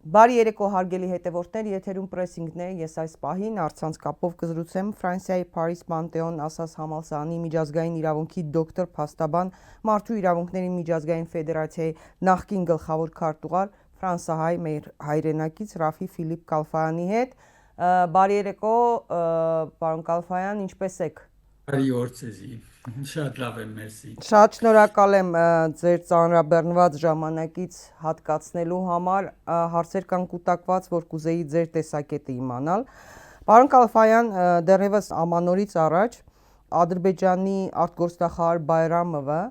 Բարի երեկո հարգելի հետևորդներ, եթերում պրեսինգն է, ես այս պահին առցանց կապով կզրուցեմ Ֆրանսիայի Փարիզ Պանտեոն ասաս համալսարանի միջազգային իրավունքի դոկտոր փաստաբան Մարդու իրավունքների միջազգային ֆեդերացիայի նախկին գլխավոր քարտուղար ֆրանսահայ մեր հայրենակից Ռաֆի Ֆիլիպ Կալֆայանի հետ։ Բարի երեկո, պարոն Կալֆայան, ինչպե՞ս եք։ Բարի օր ձեզի, շատ լավ եմ, մերսի։ Շատ շնորհակալ եմ ձեր ծանրաբեռնված ժամանակից հատկացնելու համար, հարցեր կան կուտակված, որ կուզեի ձեր տեսակետը իմանալ։ Պարոն Կալֆայան, դեռևս ամանորից առաջ Ադրբեջանի արտգործնախարար Բայրամովը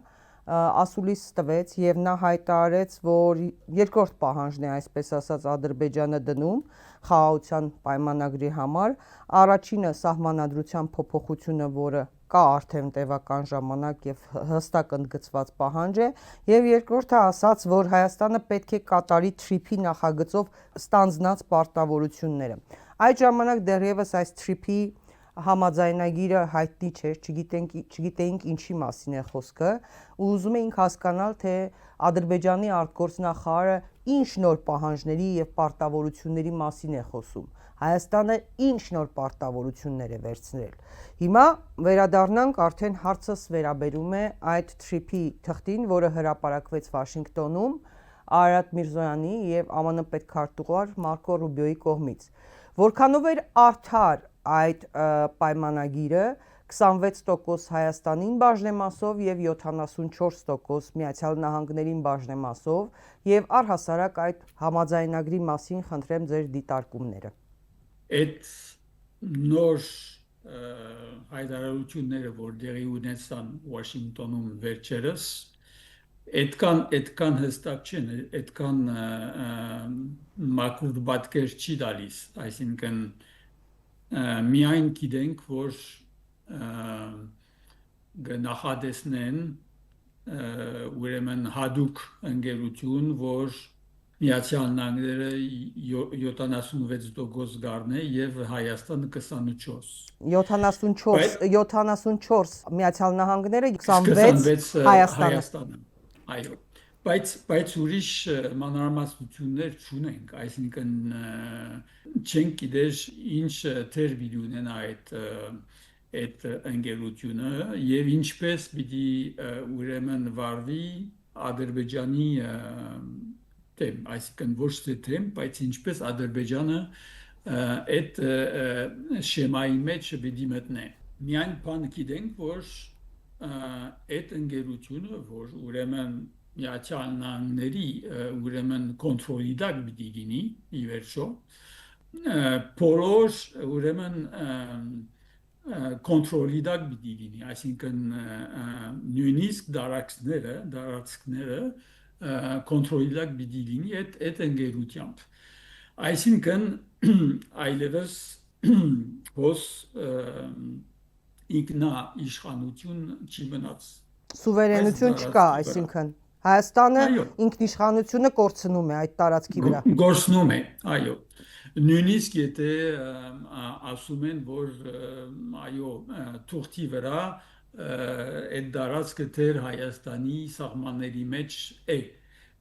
ասուլիս տվեց եւ նա հայտարարեց, որ երկրորդ պահանջն է, այսպես ասած, Ադրբեջանը դնում խաղաղության պայմանագրի համար, առաջինը սահմանադրության փոփոխությունը, որը կա արդեն տևական ժամանակ եւ հստակ ընդգծված պահանջ է, եւ երկրորդը ասաց, որ Հայաստանը պետք է կատարի TRIP-ի նախագծով ստանձնած պարտավորությունները։ Այդ ժամանակ դեռևս այս TRIP-ի համաձայնագիրը հայտնի չէր, չգիտեինք ինչի մասին է խոսքը, ու ուզում էինք հասկանալ, թե Ադրբեջանի արտգործնախարարը ինչ նոր պահանջների եւ պարտավորությունների մասին է խոսում։ Հայաստանը ինչ նոր պարտավորություններ է վերցրել։ Հիմա վերադառնանք, արդեն հարցս վերաբերում է այդ TRIP-ի թղթին, որը հրապարակվեց Վաշինգտոնում Արարատ Միրզոյանի եւ ԱՄՆ պետքարտուղար Մարկո Ռուբիոյի կողմից։ Որքանով էր արդար այդ պայմանագիրը, 26% Հայաստանին բաժնեմասով եւ 74% Միացյալ Նահանգներին բաժնեմասով, եւ առհասարակ այդ համաձայնագրի մասին խնդրեմ ձեր դիտարկումները։ Այդ նոր հայտարարությունները, որ դեղի ունեցան Վաշինգտոնում վերջերս, այդքան հստակ չեն, այդքան մաքուր պատկեր չի տալիս, այսինքն միայն գիտենք, որ նախադեսնեն ուրեմն հadoop ընկերություն, որ Միացյալ Նահանգները 76% գարնե եւ Հայաստանը 24%։ 74 Միացյալ Նահանգները, 26 Հայաստանը։ Այո, բայց ուրիշ մանրամասնություններ չունենք, այսինքն չենք գիտեր ինչ թերմին ունենա այդ ընկերությունը եւ ինչպես պիտի ուրեմն վարվի Ադրբեջանի թեմ, այսինքն ոչ թե թեմ, բայց ինչպես Ադրբեջանը այդ շեմայի մեջ պիտի մտնե։ Միայն բան գիտենք, որ այդ ընկերությունը, որ ուրեմն Միացյալ Նահանգների ուրեմն կոնտրոլի տակ պիտի լինի, ի վերջո, բոլոր ուրեմն կոնտրոլի տակ պիտի լինի, այսինքն նույնիսկ դարածքները կոնտրոլի տակ պիտի լինի այդ ընկերությամբ։ Այսինքն այլևս ոս ինքնաիշխանություն չի մնաց։ Սուվերենություն չկա, այսինքն Հայաստանը ինքնիշխանությունը կորցնում է այդ տարածքի վրա։ Կորցնում է, այո։ Նույնիսկ եթե ասում են, որ այո, թուղթի վրա այդ տարածքը դեռ Հայաստանի սահմանների մեջ է,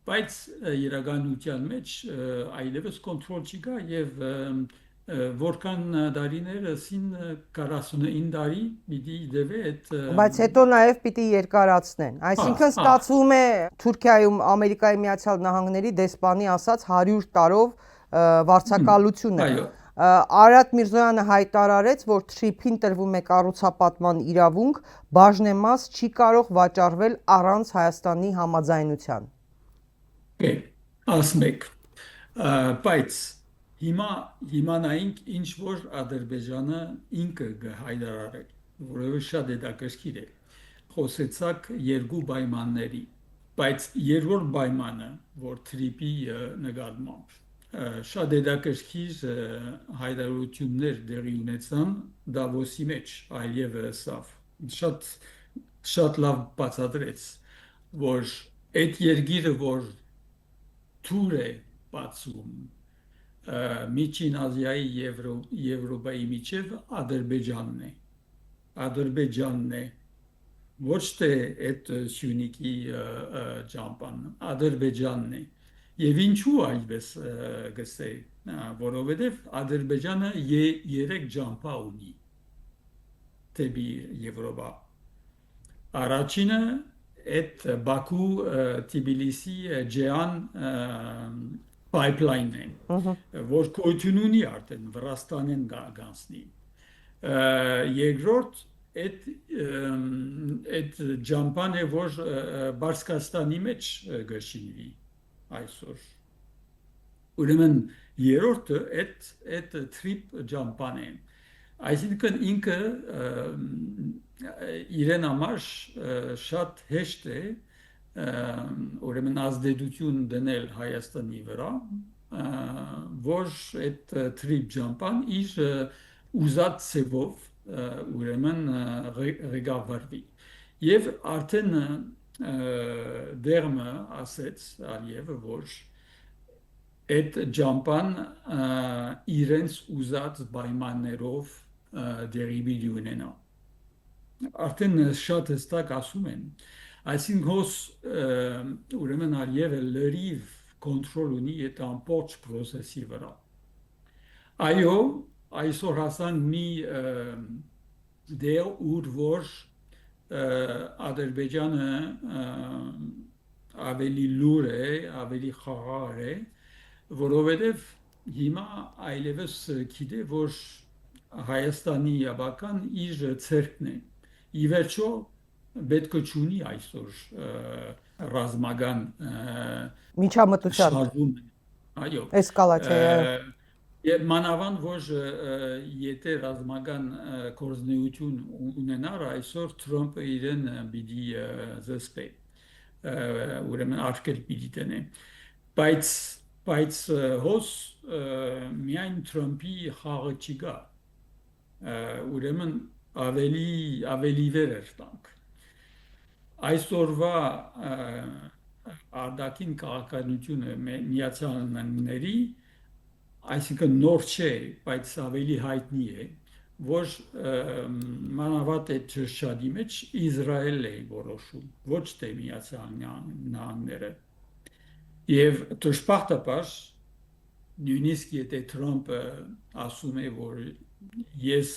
բայց իրականության մեջ այլևս կոնտրոլ չկա եւ որքան դարիներս 49 տարի պիտի դեպի այդ բայց հետո նաև պիտի երկարացնեն, այսինքն ստացվում է Թուրքիայում Ամերիկայի Միացյալ Նահանգների դեսպանի ասած 100 տարով վարձակալություն է։ Արարատ Միրզոյանը հայտարարեց, որ TRIP-ին տրվում է կառուցապատման իրավունք, բաժնեմաս չի կարող վաճառվել առանց Հայաստանի համաձայնության։ Ասմեք, բայց հիմանայինք ինչ որ Ադրբեջանը ինքը հայտարարել, որովհետև շատ հետաքրքիր է։ Խոսեցակ երկու պայմանների, բայց երրորդ պայմանը, որ TRIP-ի նկատմամբ շատ հետաքրքիր հայտարարություններ դեղի ունեցան Դավոսի մեջ, այլևս շատ լավ բացատրեց, որ այդ երկիրը, որ թուր է բացում Միջին Ազիայի եւ Եվրոպայի միջև Ադրբեջանն է, ոչ թե այդ Սյունիքի ճամփան, Ադրբեջանն է, Եվ ինչու այդպես գսեի, որովհետև Ադրբեջանը երեք ջամփա ունի դեպի Եվրոպա։ Առաջինը այդ Բաքու Թբիլիսի ջեան pipeline-ն է, որ գոյություն ունի արդեն Վրաստանեն գանցնի։ Երկրորդ այդ ջամփան է, որ Բարսկաստանի մեջ գշինվի այսօր։ Ուրեմն երրորդը այդ trip ջամփան է։ Այսինքն ինքը իրեն համար շատ հեշտ է ուրեմն ազդեցություն դնել Հայաստանի վրա, որ այդ trip ջամփան իր ուզած ծևով ուրեմն ղեկավարվի։ Եվ արդեն դերմը ասեց Ալիևը, որ այդ ջամփան իրենց ուզած պայմաններով դերիվի ունենա։ Արդեն շատ հստակ ասում են, այսինքն հոս ուրեմն Ալիևը լրիվ կոնտրոլ ունի այդ ամբողջ process-ի վրա։ Այո, այսօր հասան մի դեր ուր որ Ադրբեջանը ավելի լուր է, ավելի խաղաղ է, որովհետև հիմա այլևս գիտե, որ Հայաստանի ավական իր ցերկն է։ Ի վերջո պետք է չունի այսօր ռազմական միջամտության շարժում, այո, էսկալացիա։ Եվ մանավանդ որ եթե ռազմական գործունեություն ունենար այսօր Թրամփը իրեն պիտի զսպի, ուրեմն արկել պիտի տնի, բայց հոս միայն Թրամփի խաղը չկա, ուրեմն ավելի վեր տանք։ Այսօրվա արտաքին քաղաքականությունը Միացյալ Նահանգների, այսինքն նոր չէ, բայց ավելի հայտնի է, որ մանավանդ այդ ճշտի մեջ Իսրայելն է որոշում, ոչ թե Միացյալ Նահանգները։ Եվ դժբախտաբար նույնիսկ եթե Թրամփը ասում է, որ ես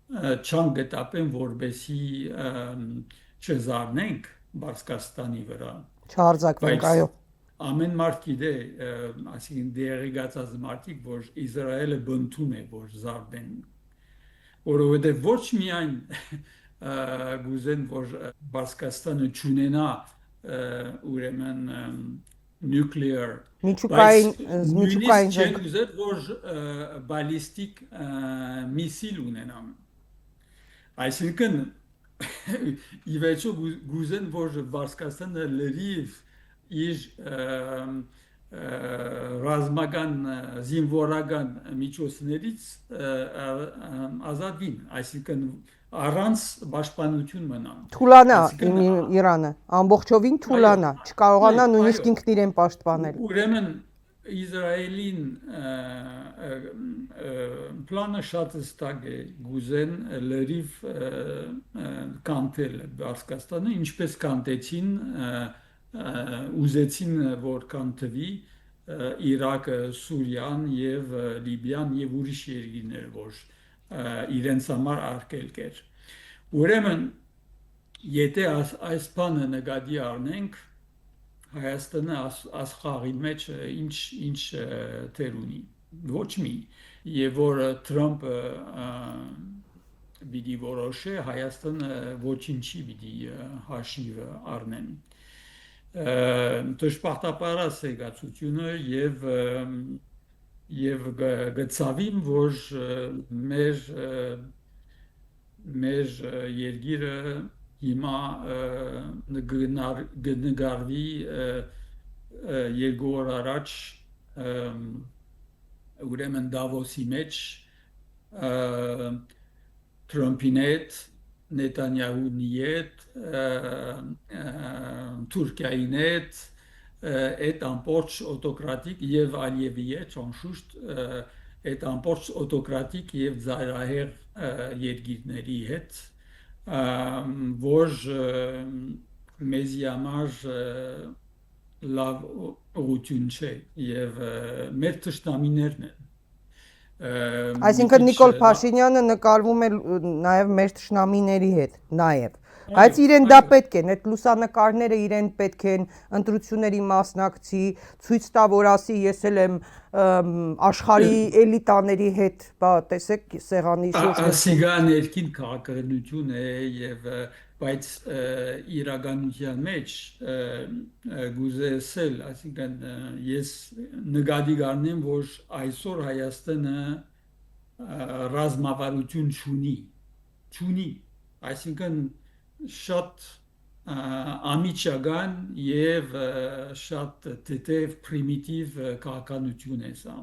չեմ գտապեմ, որբեսի չզարնենք Բարսկաստանի վրա, չարձակվենք, այո։ Ամեն մարդ գիտե, այսինքն դերեկացած մարդիկ, որ Իսրայելը բնթում է, որ զարդեն, որովհետև ոչ միայն գուզեն, որ Բարսկաստանը չունենա ուրեմն nuclear, միջուկային չեն ուզել, որ բալիստիկ միսիլ ունենան։ Այսինքն ի վերջո գուզեն, որ Բարսկաստանը լրիվ իր ռազմական զինվորական միջոցներից ազատվին, այսինքն առանց պաշտպանություն մնան։ Թուլանա Իրանը, ամբողջովին թուլանա, չկարողանա նույնիսկ ինքն իրեն պաշտպանել։ Ուրեմն Իսրայելին պլանը շատ հստակ է, գուզեն լրիվ կանտել Բարսկաստանը, ինչպես կանտեցին, ուզեցին, որ կանտվի Իրաքը, Սուրիան եւ Լիբիան եւ ուրիշ երկրներ, որ իրենց համար արկել կեր։ Ուրեմն, եթե այս բանը նկատի առնենք, Հայաստանը աշխարհի մեջ ինչ դեր ունի, ոչ մի, եւ որ Թրամփը պիտի որոշի, Հայաստանը ոչինչի պիտի հաշիվ առնեն։ Դժբախտաբար ասեկացությունը եւ գծավին, որ մեր երկիրը հիմա նգարվի երկու օր առաջ ուրեմն Դավոսի մեջ Թրամփին հետ, Նետանյահուի հետ, Թուրքիայի հետ, այդ ամբողջ օտոկրատիկ եւ Ալիևի հետ, անշուշտ այդ ամբողջ օտոկրատիկ եւ ծայրահեղ երկիրների հետ, որ մեզի համար լավ ուղղություն չէ եւ մեր թշնամիներն են մի Այսինքն քիչ Նիկոլ Փաշինյանը նկարվում է նաև մեր թշնամիների հետ, նաև։ Բայց այո իրեն դա այո պետք է, այդ լուսանկարները իրեն պետք են, ընտրությունների մասնակցի, ցույց տա, որ ասի ես էլ եմ աշխարհի էլիտաների հետ, բա տեսեք սեղանի շուրջ նստում։ Ասիգա ներքին քաղաքականություն է եւ բայց իրականության մեջ գուզեսել, այսինքն ես նկատի կառնեմ, որ այսօր Հայաստանը ռազմավարություն չունի, այսինքն շատ ամիջական եւ շատ թեթև պրիմիտիվ քաղաքականություն է սա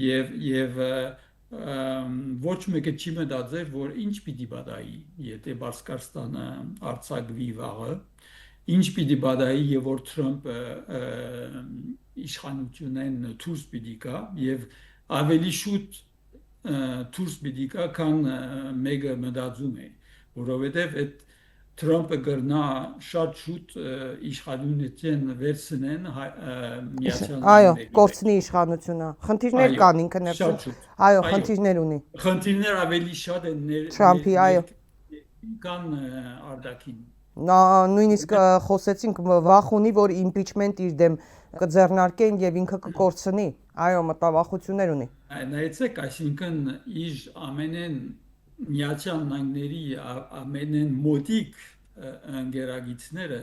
եւ ոչ մեկը չի մտածել, որ ինչ պիտի բադայի, եթե Բարձկաստանը արձակվի վաղը, ինչ պիտի բադայի եւ որ Թրամփը իշխանությունեն դուրս պիտի գա եւ ավելի շուտ դուրս պիտի գա, քան մեկը մտածում է, որովհետեւ այդ Թրամփը կրնա շատ շուտ իշխանությունն վերցնեն Միացյալ Այո, Նահանգների մեջ։ կորցնի իշխանությունը։ Խնդիրներ Այո, կան ինքը ներսում։ շատ շուտ։ Այո, Այո, խնդիրներ ունի։ խնդիրներ ավելի շատ են Թրամփի, այո։ կան արտաքին։ Նա նույնիսկ խոսեցինք վախ ունի, որ impeachment իր դեմ կձեռնարկեն եւ ինքը կկորցնի։ Այո, մտավախություններ ունի։ Նայեցեք, այսինքն իր ամենեն Միացյալ Նահանգների ամենեն մոտիկ ընկերագիցները,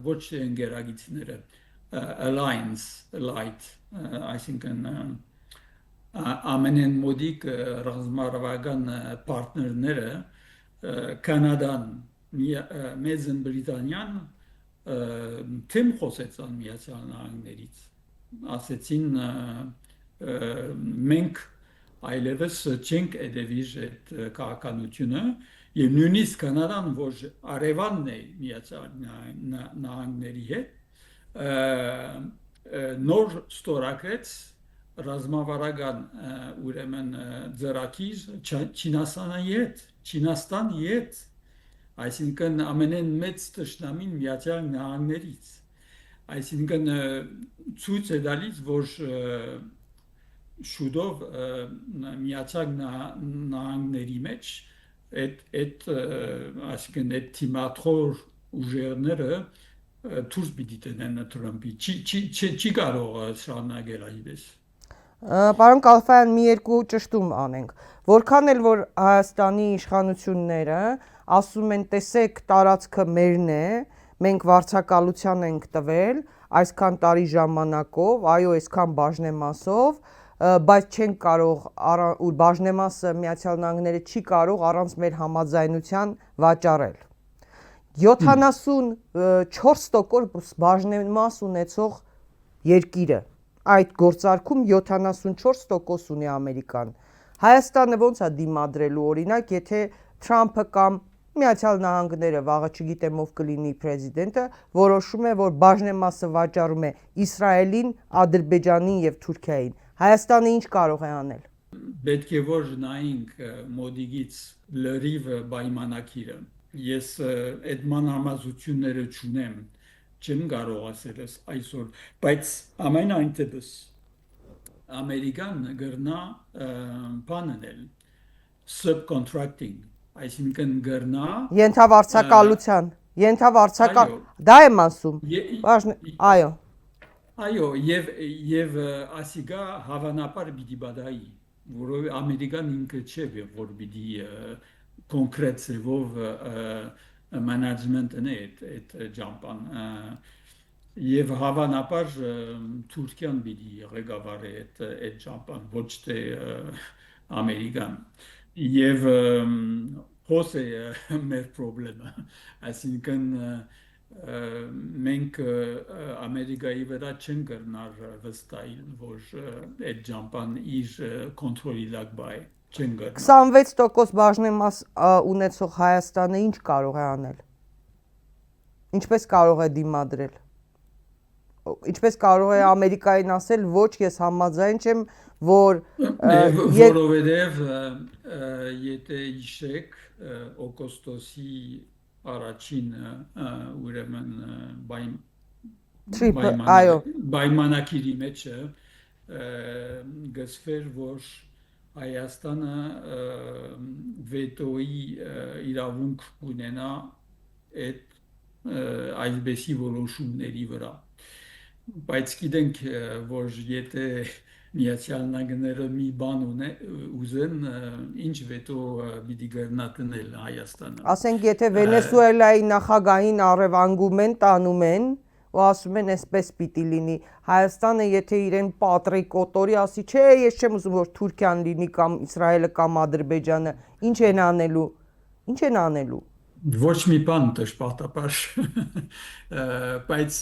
ոչ թե ընկերագիցները, allied, այսինքն ամենեն մոտիկ ռազմավարական պարտներները Կանադան, Մեծն Բրիտանիան թեմ խոսեցան Միացյալ Նահանգներից, ասեցին մենք այլևս չենք edevir այդ քաղաքականությունը եւ նույնիսկ Կանադան, որ արևանն է Միացյալ Նահանգների հետ, նոր ստորագրեց ռազմավարական ուրեմն ծրագիր Չինաստանի հետ, այսինքն ամենեն մեծ թշնամին Միացյալ Նահանգներից, այսինքն ցույց է տալիս, որ շուտով Միացյալ Նահանգների մեջ այդ այսինքն այդ թիմաթոր ուժերները դուրս պիտի տնեն Թրամփի չի կարող շարունակել այդպես։ Պարոն Կալֆայան, մի երկու ճշտում անենք։ Որքան էլ որ Հայաստանի իշխանությունները ասում են, տեսեք, տարածքը մերն է, մենք վարձակալության ենք տվել այսքան տարի ժամանակով, այո, այսքան բաժնեմասով, բայց չենք կարող ու բաժնեմասը Միացյալ Նահանգները չի կարող առանց մեր համաձայնության վաճառել։ 74% բաժնեմաս ունեցող երկիրը այդ գործարքում 74% ունի Ամերիկան։ Հայաստանը ոնց է դիմադրելու, օրինակ, եթե Թրամփը կամ Միացյալ Նահանգները, վաղը չգիտեմ ով կլինի պրեզիդենտը, որոշում է, որ բաժնեմասը վաճառում է Իսրայելին, Ադրբեջանին եւ Թուրքիային։ Հայաստանը ինչ կարող է անել։ Պետք է որ նայենք մոդիգից լրիվ պայմանակիրը։ Ես այդ մանրամասնությունները չունեմ, չեմ կարող ասել այսօր, բայց ամենայնտեպս Ամերիկան գրնա բանել subcontracting, այսինքն գրնա Ենթավարձակալության, այո, դա եմ ասում։ Այո։ այո, եւ ասիգա հավանաբար պիտի բադայի, որով Ամերիկան ինքը չէ, որ պիտի կոնկրետ ձևով մանեջմենտն է այդ ջամփան եւ հավանաբար Թուրքիան պիտի ղեկավարի այդ ջամփան, ոչ թե Ամերիկան եւ հոս է մեր խնդրը, այսինքն մենք Ամերիկայի վրա չեն կրնար վստահել, որ այդ ջամփան իր կոնտրոլի տակ բայ չեն կրնար։ 26% բաժնեմաս ունեցող Հայաստանը ինչ կարող է անել։ Ինչպես կարող է դիմադրել։ Ինչպես կարող է Ամերիկային ասել, ոչ, ես համաձայն չեմ, որ որովհետև եթե իշեք օգոստոսի առաջին ուրեմն այո, պայմանագիրի մեջ գծվեր, որ Հայաստանը վետոյի իրավունք ունենա այդ այդպիսի որոշումների վրա։ Բայց գիտենք, որ եթե Միացյալ Նահանգները մի բան ուզեն, ինչ վետո պիտի գերնատնել Հայաստանը։ ասենք եթե Վենեսուելայի նախագահին առևանգում տանում են ու ասում են այսպես պիտի լինի, Հայաստանը եթե իրեն պատրի կոտորի, ասի չէ, ես չեմ ուզում որ Թուրքիան լինի կամ Իսրայելը կամ Ադրբեջանը, ինչ են անելու։ Ոչ մի բան դժբախտաբար, բայց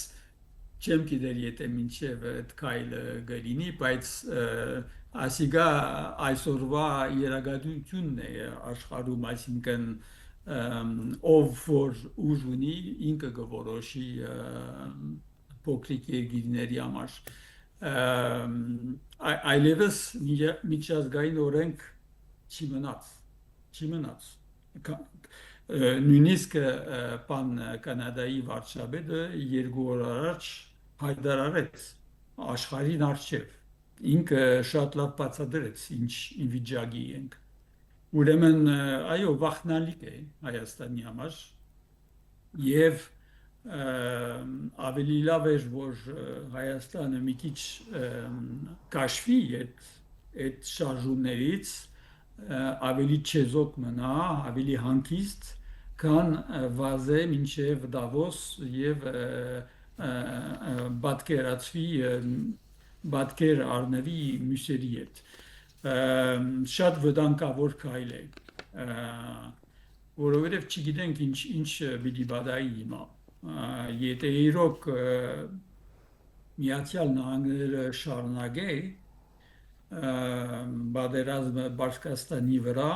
չեմ գիտեր եթե մինչև այդ քայլը գլինի, բայց ասիգա այսօրվա իրագործությունն է աշխարհում, այսինքն ով որ ուժ ունի ինքը կորոշի փոքրիկ երկիրների համար այլևս միջազգային օրենք չի մնաց նույնիսկ պան կանադայի վարչապետը 2 օր առաջ հայտարարեց աշխարհին առջև ինքը շատ լավ բացատրեց ինչ վիճակի ենք ուրեմն այո վախնալիք է Հայաստանի համար եւ ավելի լավ է որ Հայաստանը մի քիչ կաշվի այդ շարժումներից ավելի չեզոք մնա ավելի հանգիստ քան վազե մինչև Դավոս եւ բատկեր առնվի մյուսերի հետ շատ վտանգավոր քայլ է որովհետև չգիտենք ինչ պիտի բադայի հիմա եթե իրոք Միացյալ Նահանգները շարունակե բادرազմը Բաշկաստանի վրա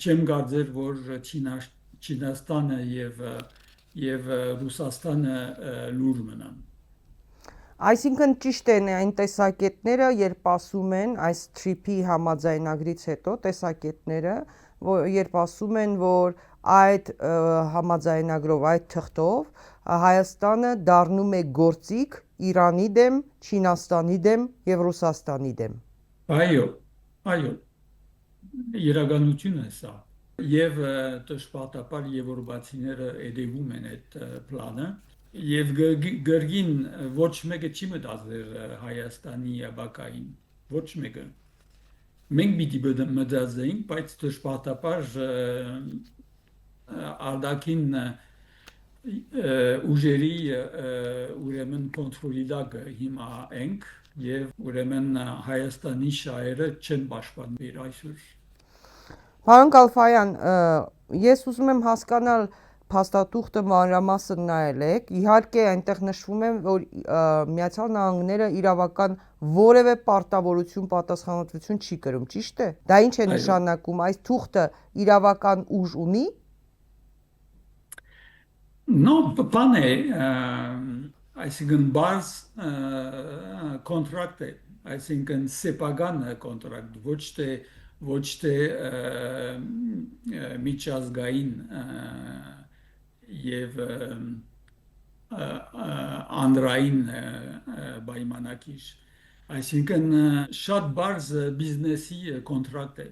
չեմ կարծեր որ Չինաստանը եւ Ռուսաստանը լուր մնան Այսինքն ճիշտ են այն տեսակետները, երբ ասում են այս TRIP-ի համաձայնագրից հետո տեսակետները, երբ ասում են, որ այդ համաձայնագրով, այդ թղթով Հայաստանը դառնում է գործիք Իրանի դեմ, Չինաստանի դեմ եւ Ռուսաստանի դեմ։ Այո, իրականություն է սա։ Եվ դժբախտաբար եվրոպացիները edevում են այդ պլանը Եվ գրգին ոչ մեկը չի մտածեր Հայաստանի ապակային, ոչ մեկը։ Մենք պիտի մտածեինք, բայց դժբախտաբար արտաքին ուժերի ուրեմն կոնտրոլի տակ հիմա ենք եւ ուրեմն Հայաստանի շահերը չեն պաշտպանվի այսօր։ Պարոն Կալֆայան, ես ուզում եմ հասկանալ փաստաթուղթը մանրամասն նայել եք, իհարկե այնտեղ նշվում է, որ Միացյալ Նահանգները իրավական որևէ պարտավորություն պատասխանատվություն չի կրում, ճիշտ է։ Դա ինչ է նշանակում, այս թուղթը իրավական ուժ ունի։ No, բան է, այսինքն բազ կոնտրակտ է, այսինքն սեփական կոնտրակտ, ոչ թե միջազգային եւ անդրային պայմանագիր այսինքն շատ բարձ բիզնեսի կոնտրակտ է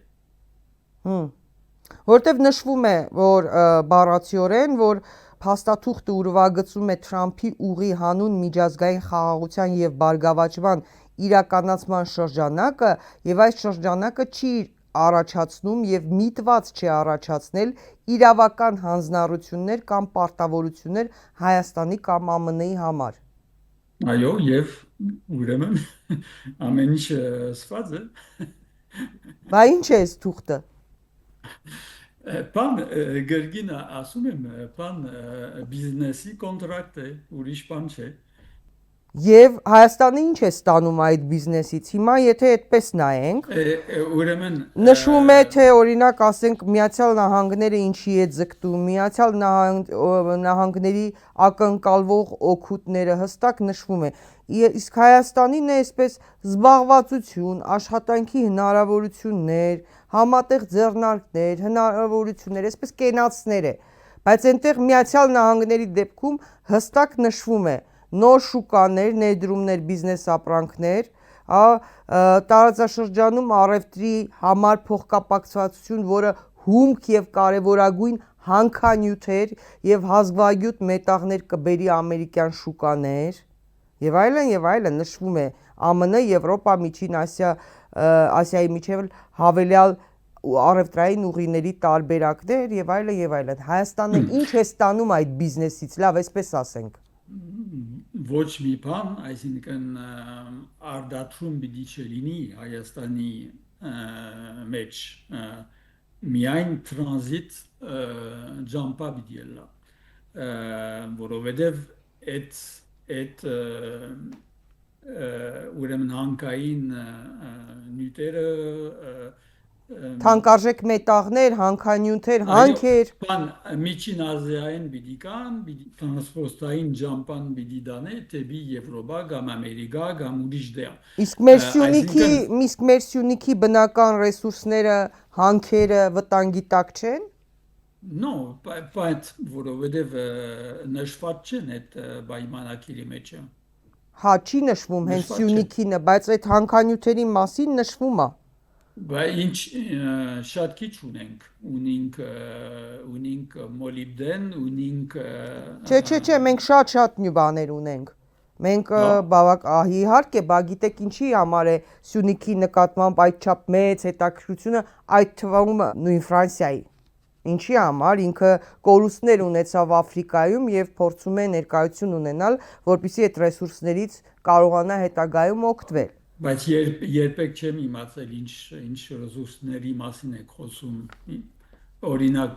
որտեղ նշվում է որ բառացիորեն որ փաստաթուղթը ուրվագծում է Թրամփի ուղի հանուն միջազգային խաղաղության եւ բարգավաճման իրականացման շրջանակը եւ այս շրջանակը չի առաջացնում եւ միտված չի առաջացնել իրավական հանձնառություններ կամ պարտավորություններ Հայաստանի կամ ԱՄՆ-ի համար։ Այո, եւ ուրեմն ամեն ինչ սված է։ Բա ինչ է այս թուղթը։ Բան գրգին ասում եմ, բան բիզնեսի կոնտրակտ է, ուրիշ բան չէ։ Եվ Հայաստանը ինչ է ստանում այդ բիզնեսից։ Հիմա եթե այդպես նայենք, ուրեմն նշվում է թե օրինակ ասենք Միացյալ Նահանգները ինչի է ձգտում, Միացյալ Նահանգների ակնկալվող օգուտները հստակ նշվում է։ Իսկ Հայաստանին է այսպես զբաղվածություն, աշխատանքի հնարավորություններ, համատեղ ձեռնարկներ, հնարավորություններ, այսպես կենացներ է։ բայց այնտեղ Միացյալ Նահանգների դեպքում հստակ նշվում է նոր շուկաներ, ներդրումներ, բիզնես ապրանքներ, տարածաշրջանում առևտրի համար փոխկապակցվածություն, որը հումք եւ կարեւորագույն հանքանյութեր եւ հազվագյուտ մետաղներ կբերի ամերիկյան շուկաներ եւ այլն նշվում է ԱՄՆ, Եվրոպա, Միջին Ասիա, Ասիայի միջև հավելյալ առևտրային ուղիների տարբերակներ եւ այլն։ Հայաստանը ինչ է ստանում այդ բիզնեսից, լավ, այսպես ասենք։ Ոչ մի բան, այսինքն արդատրում պիտի չլինի Հայաստանի մեջ միայն տրանզիտ ջամփա պիտի լա, որովհետև այդ ուրեմն հանքային նյութերը Թանկարժեք մետաղներ, հանքանյութեր, հանքեր։ Բան Միջին Ազիային պիտի կան, տրանսպորտային ջամփան պիտի դանե դեպի Եվրոպա կամ Ամերիկա կամ ուրիշ դեղ։ Իսկ մեր Սյունիքի բնական ռեսուրսները, հանքերը վտանգի տակ չեն։ No, բայց որովհետև նշված չեն այդ պայմանակների մեջ։ Հա, չի նշվում հենց Սյունիքինը, բայց այդ հանքանյութերի մասին նշվում է։ Բայց ինչ շատ քիչ ունենք մոլիբդեն, ունենք Չէ, մենք շատ բաներ ունենք։ Մենք իհարկե, բա գիտեք ինչի համար է Սյունիքի նկատմամբ այդչափ մեծ հետաքրքրությունը, այդ թվում նույն Ֆրանսիայի։ Ինչի համար ինքը կորուստներ ունեցավ Աֆրիկայում եւ փորձում է ներկայություն ունենալ, որպեսզի այդ ռեսուրսներից կարողանա հետագայում օգտվել։ Բայց երբեք չեմ իմացել ինչ ռեսուրսների մասին եք խոսում։ Օրինակ,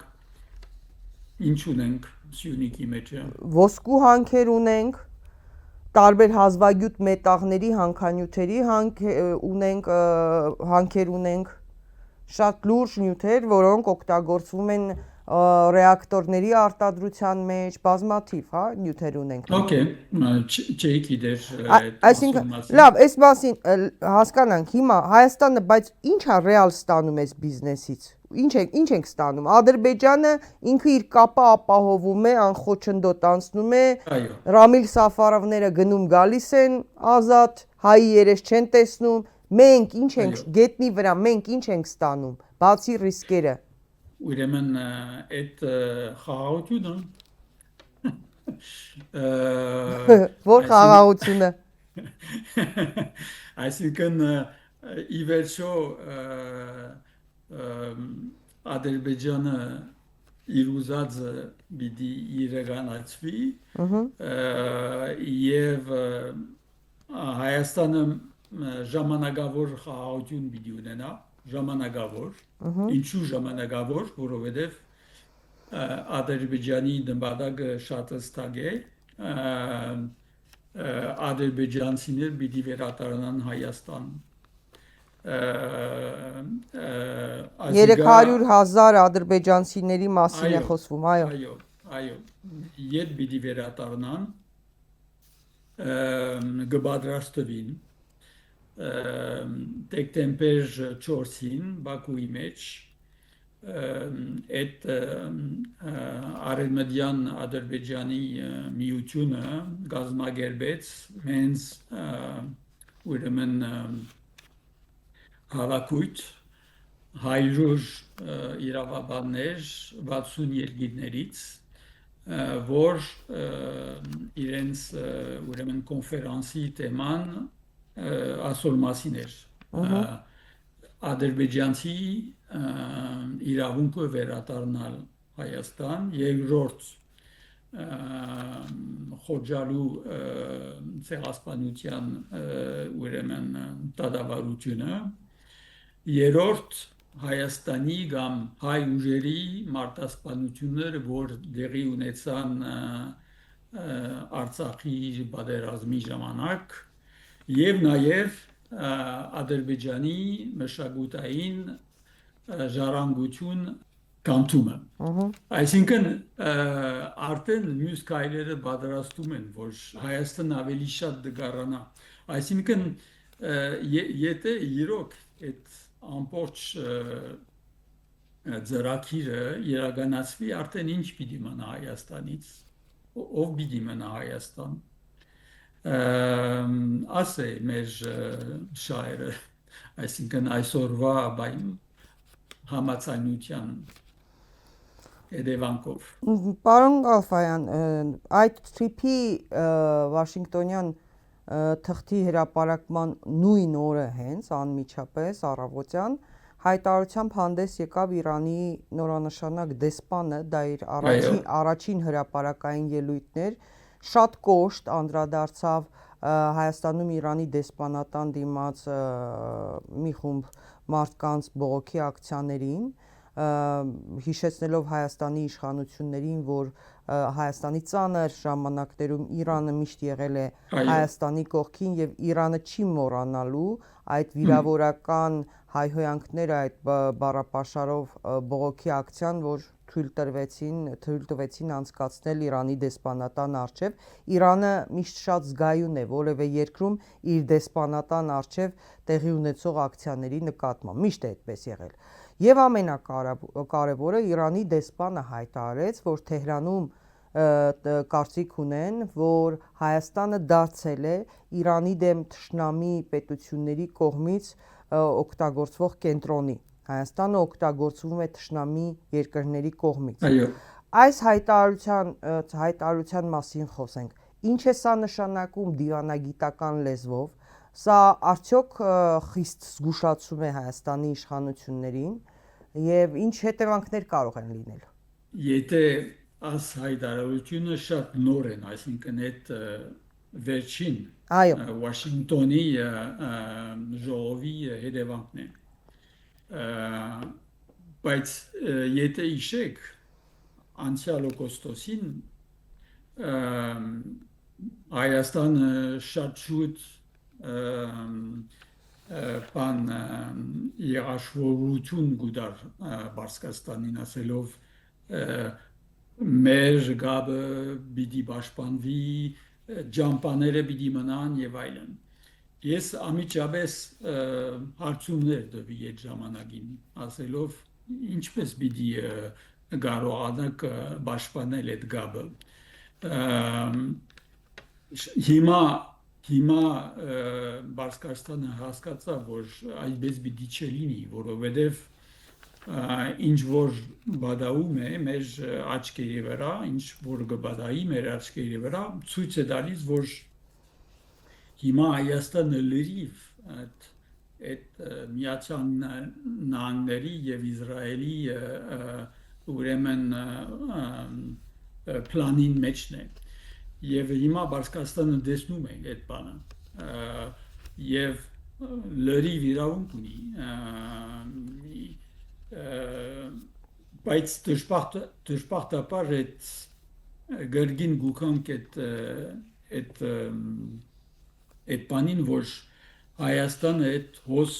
ինչ ունենք Սյունիքի մեջ։ Ոսկու հանքեր ունենք, տարբեր հազվագյուտ մետաղների, հանքանյութերի հանքեր ունենք, շատ լուրջ նյութեր, որոնք օգտագործվում են ռեակտորների արտադրության մեջ, բազմաթիվ, հա, նյութեր ունենք։ Okay, չէի գիտեր։ Այսինքն, լավ, այս մասին հասկանանք հիմա Հայաստանը, բայց ի՞նչ է ռեալ ստանում այս բիզնեսից։ Ինչ ենք ստանում։ Ադրբեջանը ինքը իր կապը ապահովում է, անխոչնդոտ անցնում է։ Ռամիլ Սաֆարովները գնում գալիս են ազատ, հայի երես չեն տեսնում։ Մենք ինչ ենք գետնի վրա, մենք ինչ ենք ստանում, բացի ռիսկերը։ Ուրեմն այդ խաղաղությունը Որ խաղաղությունը այսինքն ի վերջո Ադրբեջանը իր ուզածը պիտի իրականացվի եւ Հայաստանը ժամանակավոր խաղաղություն պիտի ունենա, ժամանակավոր, ինչու ժամանակավոր, որովհետև Ադրբեջանի նպատակը շատ հստակ է, ադրբեջանցիներ պիտի վերադառնան Հայաստան։ 300,000 ադրբեջանցիների մասին է խոսվում, այո, երբ պիտի վերադառնան, կպատրաստվին դեկտեմբեր 4-ին Բաքուի մեջ այդ Արևմտյան Ադրբեջանի միությունը կազմակերպեց հենց ուրեմն հավաքույթ 100 իրավաբաններ 60 երկրներից որ իրենց ուրեմն կոնֆերանսի թեման ասոր մասին էր ադրբեջանցի իրավունքը վերադառնալ Հայաստան երկրորդ խոջալու ցեղասպանության ուրեմն դատավարությունը երրորդ Հայաստանի կամ հայ ուժերի մարտահրավերները, որ դեղի ունեցան Արցախի պատերազմի ժամանակ եւ նաեւ Ադրբեջանի մշակութային ժառանգություն կանտումը։ Այսինքն արդեն մյուս քայլերը պատրաստում են, որ Հայաստան ավելի շատ դգարանա։ Այսինքն եթե իրոք այդ ամբողջ ծրագիրը իրականացվի, արդեն ինչ պիտի մնա Հայաստանից, ով պիտի մնա Հայաստան, ասե մեր շահերը, այսինքն այսօրվա բայն համացանության հետևանքով։ Պարոն Գալֆայան, այդ թրիփի Վաշինգտոնյան թղթի հրապարակման նույն օրը հենց անմիջապես առավոտյան հայտարարությամբ հանդես եկավ Իրանի նորանշանակ դեսպանը, դա իր առաջին հրապարակային ելույթն էր, շատ կոշտ անդրադարձավ Հայաստանում Իրանի դեսպանատան դիմաց մի խումբ մարդկանց բողոքի ակցիաներին, հիշեցնելով Հայաստանի իշխանություններին, որ Հայաստանի ծանր ժամանակներում Իրանը միշտ եղել է Հայաստանի կողքին եւ Իրանը չի մոռանալու այդ վիրավորական հայհոյանքները, այդ բառապաշարով բողոքի ակցիան, որ թույլ տվեցին անցկացնել Իրանի դեսպանատան առջև։ Իրանը միշտ շատ զգայուն է որևէ երկրում իր դեսպանատան առջև տեղի ունեցող ակցիաների նկատմամբ, միշտ է այդպես եղել։ Եվ ամենակարևորը Իրանի դեսպանը հայտարարեց, որ Թեհրանում կարծիք ունեն, որ Հայաստանը դարձել է Իրանի դեմ թշնամի պետությունների կողմից օգտագործվող կենտրոնի։ Հայաստանը օգտագործվում է թշնամի երկրների կողմից։ Այո։ Այս հայտարարության մասին խոսենք։ Ինչ է սա նշանակում դիվանագիտական լեզվով։ Սա արդյոք խիստ զգուշացում է Հայաստանի իշխանություններին եւ ինչ հետևանքներ կարող են լինել։ Եթե այս հայտարարությունը շատ նոր են, այսինքն այդ վերջին Վաշինգտոնի ժողովի հետևանքն է։ Բայց եթե իշեք անցյալ օգոստոսին Հայաստանը շատ շուտ բան երաշխավորություն գուդար Պարսկաստանին, ասելով մեր գաբը պիտի պաշտպանվի, ջամպաները պիտի մնան եւ այլն։ Ես ամիջապես հարցումներ տվի այդ ժամանակին, ասելով ինչպես պիտի կարողանաք պաշտպանել այդ գաբը։ Հիմա Պարսկաստանը հասկացավ, որ այդպես պիտի չլինի, որովհետև ինչ որ բադաում է մեր աչքերի վրա, ինչ որ կբադայի մեր աչքերի վրա, ցույց է տալիս, որ հիմա Հայաստանը լրիվ այդ Միացյալ Նահանգների եւ Իսրայելի ուրեմն պլանին մեջն է։ Եվ հիմա Պարսկաստանը տեսնում է այդ բանը եւ լրիվ իրավունք ունի, բայց դժբախտաբար այդ գերգին գուքանք այդ բանին, որ Հայաստանը այդ հոս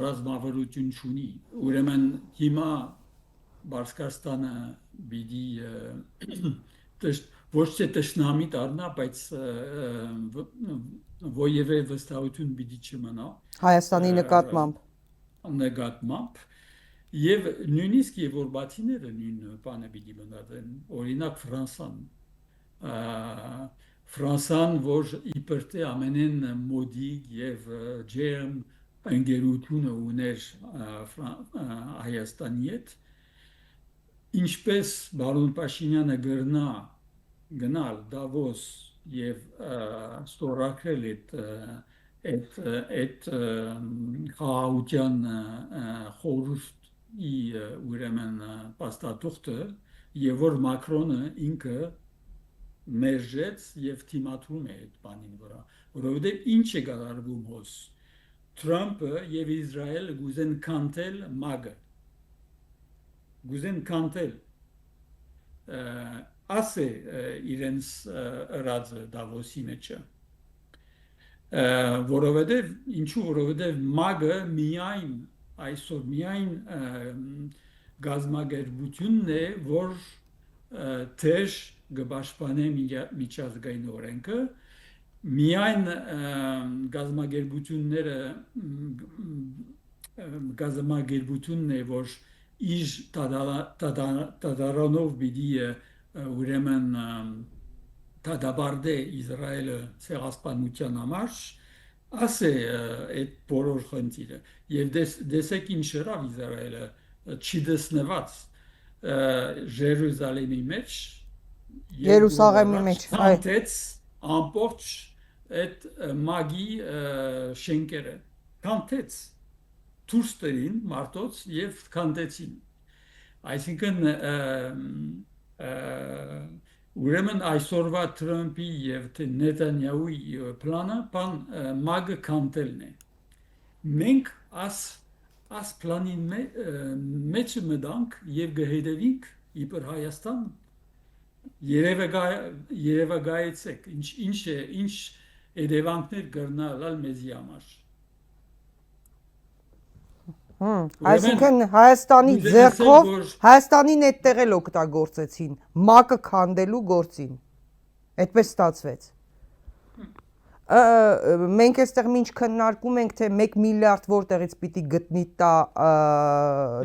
ռազմավարություն չունի, ուրեմն հիմա Պարսկաստանը պիտի ոչ թե տշնամի դառնա, բայց որևէ վստահություն պիտի չմնա Հայաստանի նկատմամբ եւ նույնիսկ եվրոպացիները նույն բանը պիտի մտածեն, օրինակ Ֆրանսան, որ իբր թե ամենեն մոդիկ եւ ջերմ ընկերությունը ուներ Հայաստանի հետ, ինչպես բարոն Փաշինյանը գնալ Դավոս եւ ստորագրել այդ խաղաղության խորհրդի ուրեմն փաստաթուղթը եւ որ Մակրոնը ինքը մերժեց եւ թիմադրում է այդ բանին վրա, որովհետեւ ինչ է կատարվում հոս Թրամփը եւ Իսրայելը գուզեն կանտել ՄԱԳ-ը, գուզեն կանտել ասե իրենց ռազը Դավոսի մեջը, որովհետև որովհետև ՄԱԳ-ը միայն այսօր միայն գազագերբությունն է, որ թեժ կպաշտպանե միջազգային օրենքը, միայն գազագերբությունն է, որ իր դադարանով պիտի ուրեմն դադարդե Իսրայելը ցեղասպանության համար, ասե այդ բոլոր խնդիրը եւ դեսեք ինչ հրավ Իսրայելը չի դեսնված Ժերուսալեմի մեջ Երուսաղեմի մեջ, այ քանտեց ամբողջ այդ մագի շենքերը քանտեց դուրստրին մարտոց եւ քանտեցին այսինքն ուրեմն այսօրվա Թրամփի եւ Նեթանյահուի պլանը բան մագը քանտելն է մենք as planին մեջ մտանք եւ գհետևինք իբր Հայաստան երևակայեցեք ինչ երևանքներ կրնալալ մեզի համար Այսինքն Հայաստանի ձեռքով Հայաստանին այդտեղ էլ օգտագործեցին մակը քանդելու գործին այդպես ստացվեց մենք այստեղ ինչ քննարկում ենք թե 1 միլիարդ որտեղից պիտի գտնի տա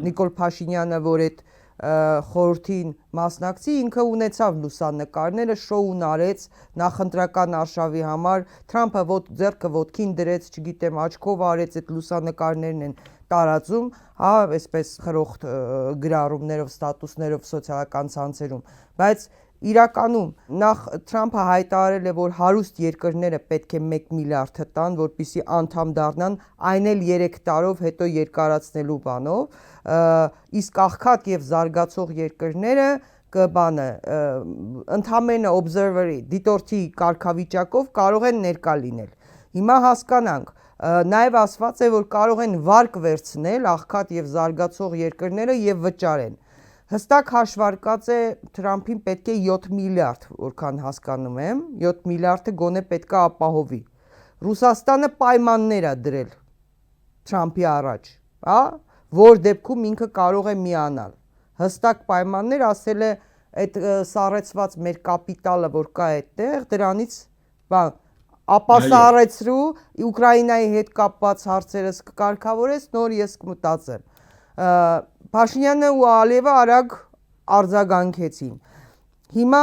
Նիկոլ Փաշինյանը որ այդ խորհրդին մասնակցի ինքը ունեցավ լուսանկարները շոուն արեց նախընտրական արշավի համար Թրամփը ձեռքը ոտքին դրեց չգիտեմ աչքով արեց այդ լուսանկարներն են տարածում հա այսպես խրոխտ գրառումներով ստատուսներով սոցիալական ցանցերում բայց իրականում նախ Թրամփը հայտարարել է որ հարուստ երկրները պետք է 1 միլիարդ տան որպեսզի անդամ դառնան այն էլ 3 տարով հետո երկարացնելու բանով իսկ աղքատ եւ զարգացող երկրները կբանը ընդհանրապես observer-ի դիտորդի կարգավիճակով կարող են ներկա լինել հիմա հասկանանք նաև ասված է որ կարող են վարկ վերցնել աղքատ եւ զարգացող երկրները եւ վճարեն հստակ հաշվարկած է Թրամփին պետք է 7 միլիարդ որքան հասկանում եմ 7 միլիարդը գոնե պետք է ապահովի Ռուսաստանը պայմաններ է դրել Թրամփի առաջ հա որ դեպքում ինքը կարող է միանալ հստակ պայմաններ ասել է այդ սառեցված մեր կապիտալը որ կա այդտեղ դրանից բան ապասառեցրու Ուկրաինայի հետ կապված հարցերս կկարգավորես նոր ես կմտածեմ Փաշինյանը ու Ալիևը արագ արձագանքեցին հիմա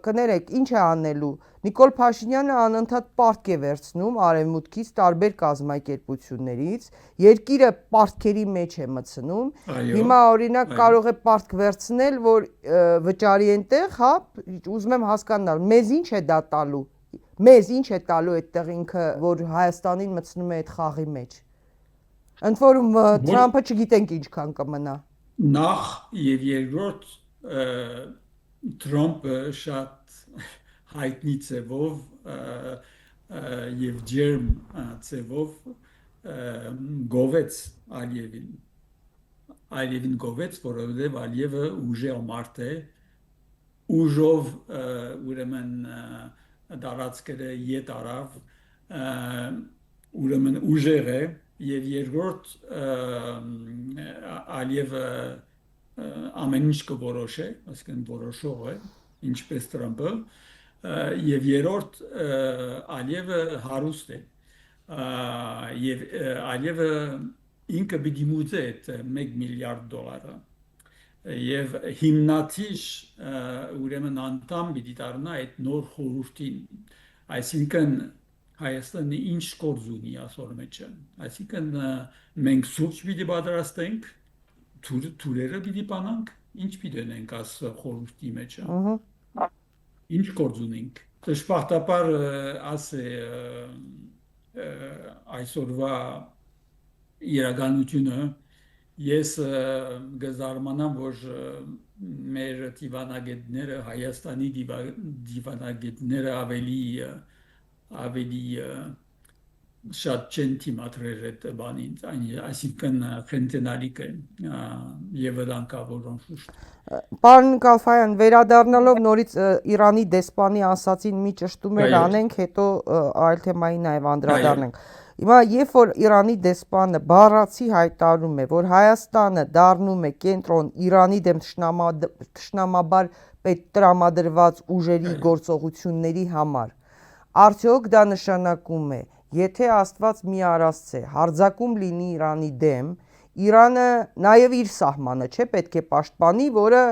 կներեք ինչ է անելու Նիկոլ Փաշինյանը անընդհատ պարտք է վերցնում արևմուտքից տարբեր կազմակերպություններից երկիրը պարտքերի մեջ է մտցնում հիմա օրինակ կարող է պարտք վերցնել որ վճարի այնտեղ հա ուզում եմ հասկանալ մեզ ինչ է դա տալու մեզ ինչ է տալու այդտեղ ինքը որ Հայաստանին մտցնում է այդ խաղի մեջ ընդ որում Թրամփը չգիտենք ինչքան կմնա նախ եւ երկրորդ Թրամփը շատ հայտնի ծևով եւ ջերմ ծևով գովեց Ալիևին գովեց որովհետեւ Ալիևը ուժեղ մարդ է ուժով ուրեմն դարածքերը ետ արավ ուրեմն ուժեղ է եւ երկրորդ Ալիևը ամեն ինչ կորոշե այսինքն որոշող է ինչպես Թրամփը եւ երրորդ Ալիևը հարուստ է եւ Ալիևը ինքը պիտի մուծե այդ 1 միլիարդ դոլարը եւ հիմնադիր ուրեմն անդամ պիտի դառնա այդ նոր խորհրդին այսինքն Հայաստանը ինչ գործ ունի այսօր մեջը այսինքն մենք սուրճ պիտի պատրաստենք թուրերը պիտի բանանք ինչ պիտի ունենք աս խորհրդի մեջը ինչ գործ ունենք դժբախտաբար ասե այսօրվա իրականությունը ես գզարմանամ որ մեր դիվանագետները Հայաստանի դիվանագետները ավելի շատ չեն թիմադրել այդ բանին այսինքն խնդենալիք են եւ վտանգավոր անշուշտ Պարոն Կալֆայան վերադառնալով նորից Իրանի դեսպանի ասացին մի ճշտումներ անենք հետո այլ թեմայի նաեւ անդրադառնանք Հիմա երբ որ Իրանի դեսպանը բառացի հայտարարում է որ Հայաստանը դառնում է կենտրոն Իրանի դեմ թշնամաբար տրամադրված ուժերի գործողությունների համար արդյոք դա նշանակում է Եթե Աստված մի արասցե հարձակում լինի Իրանի դեմ, Իրանը նաև իր սահմանը չէ պետք է պաշտպանի, որը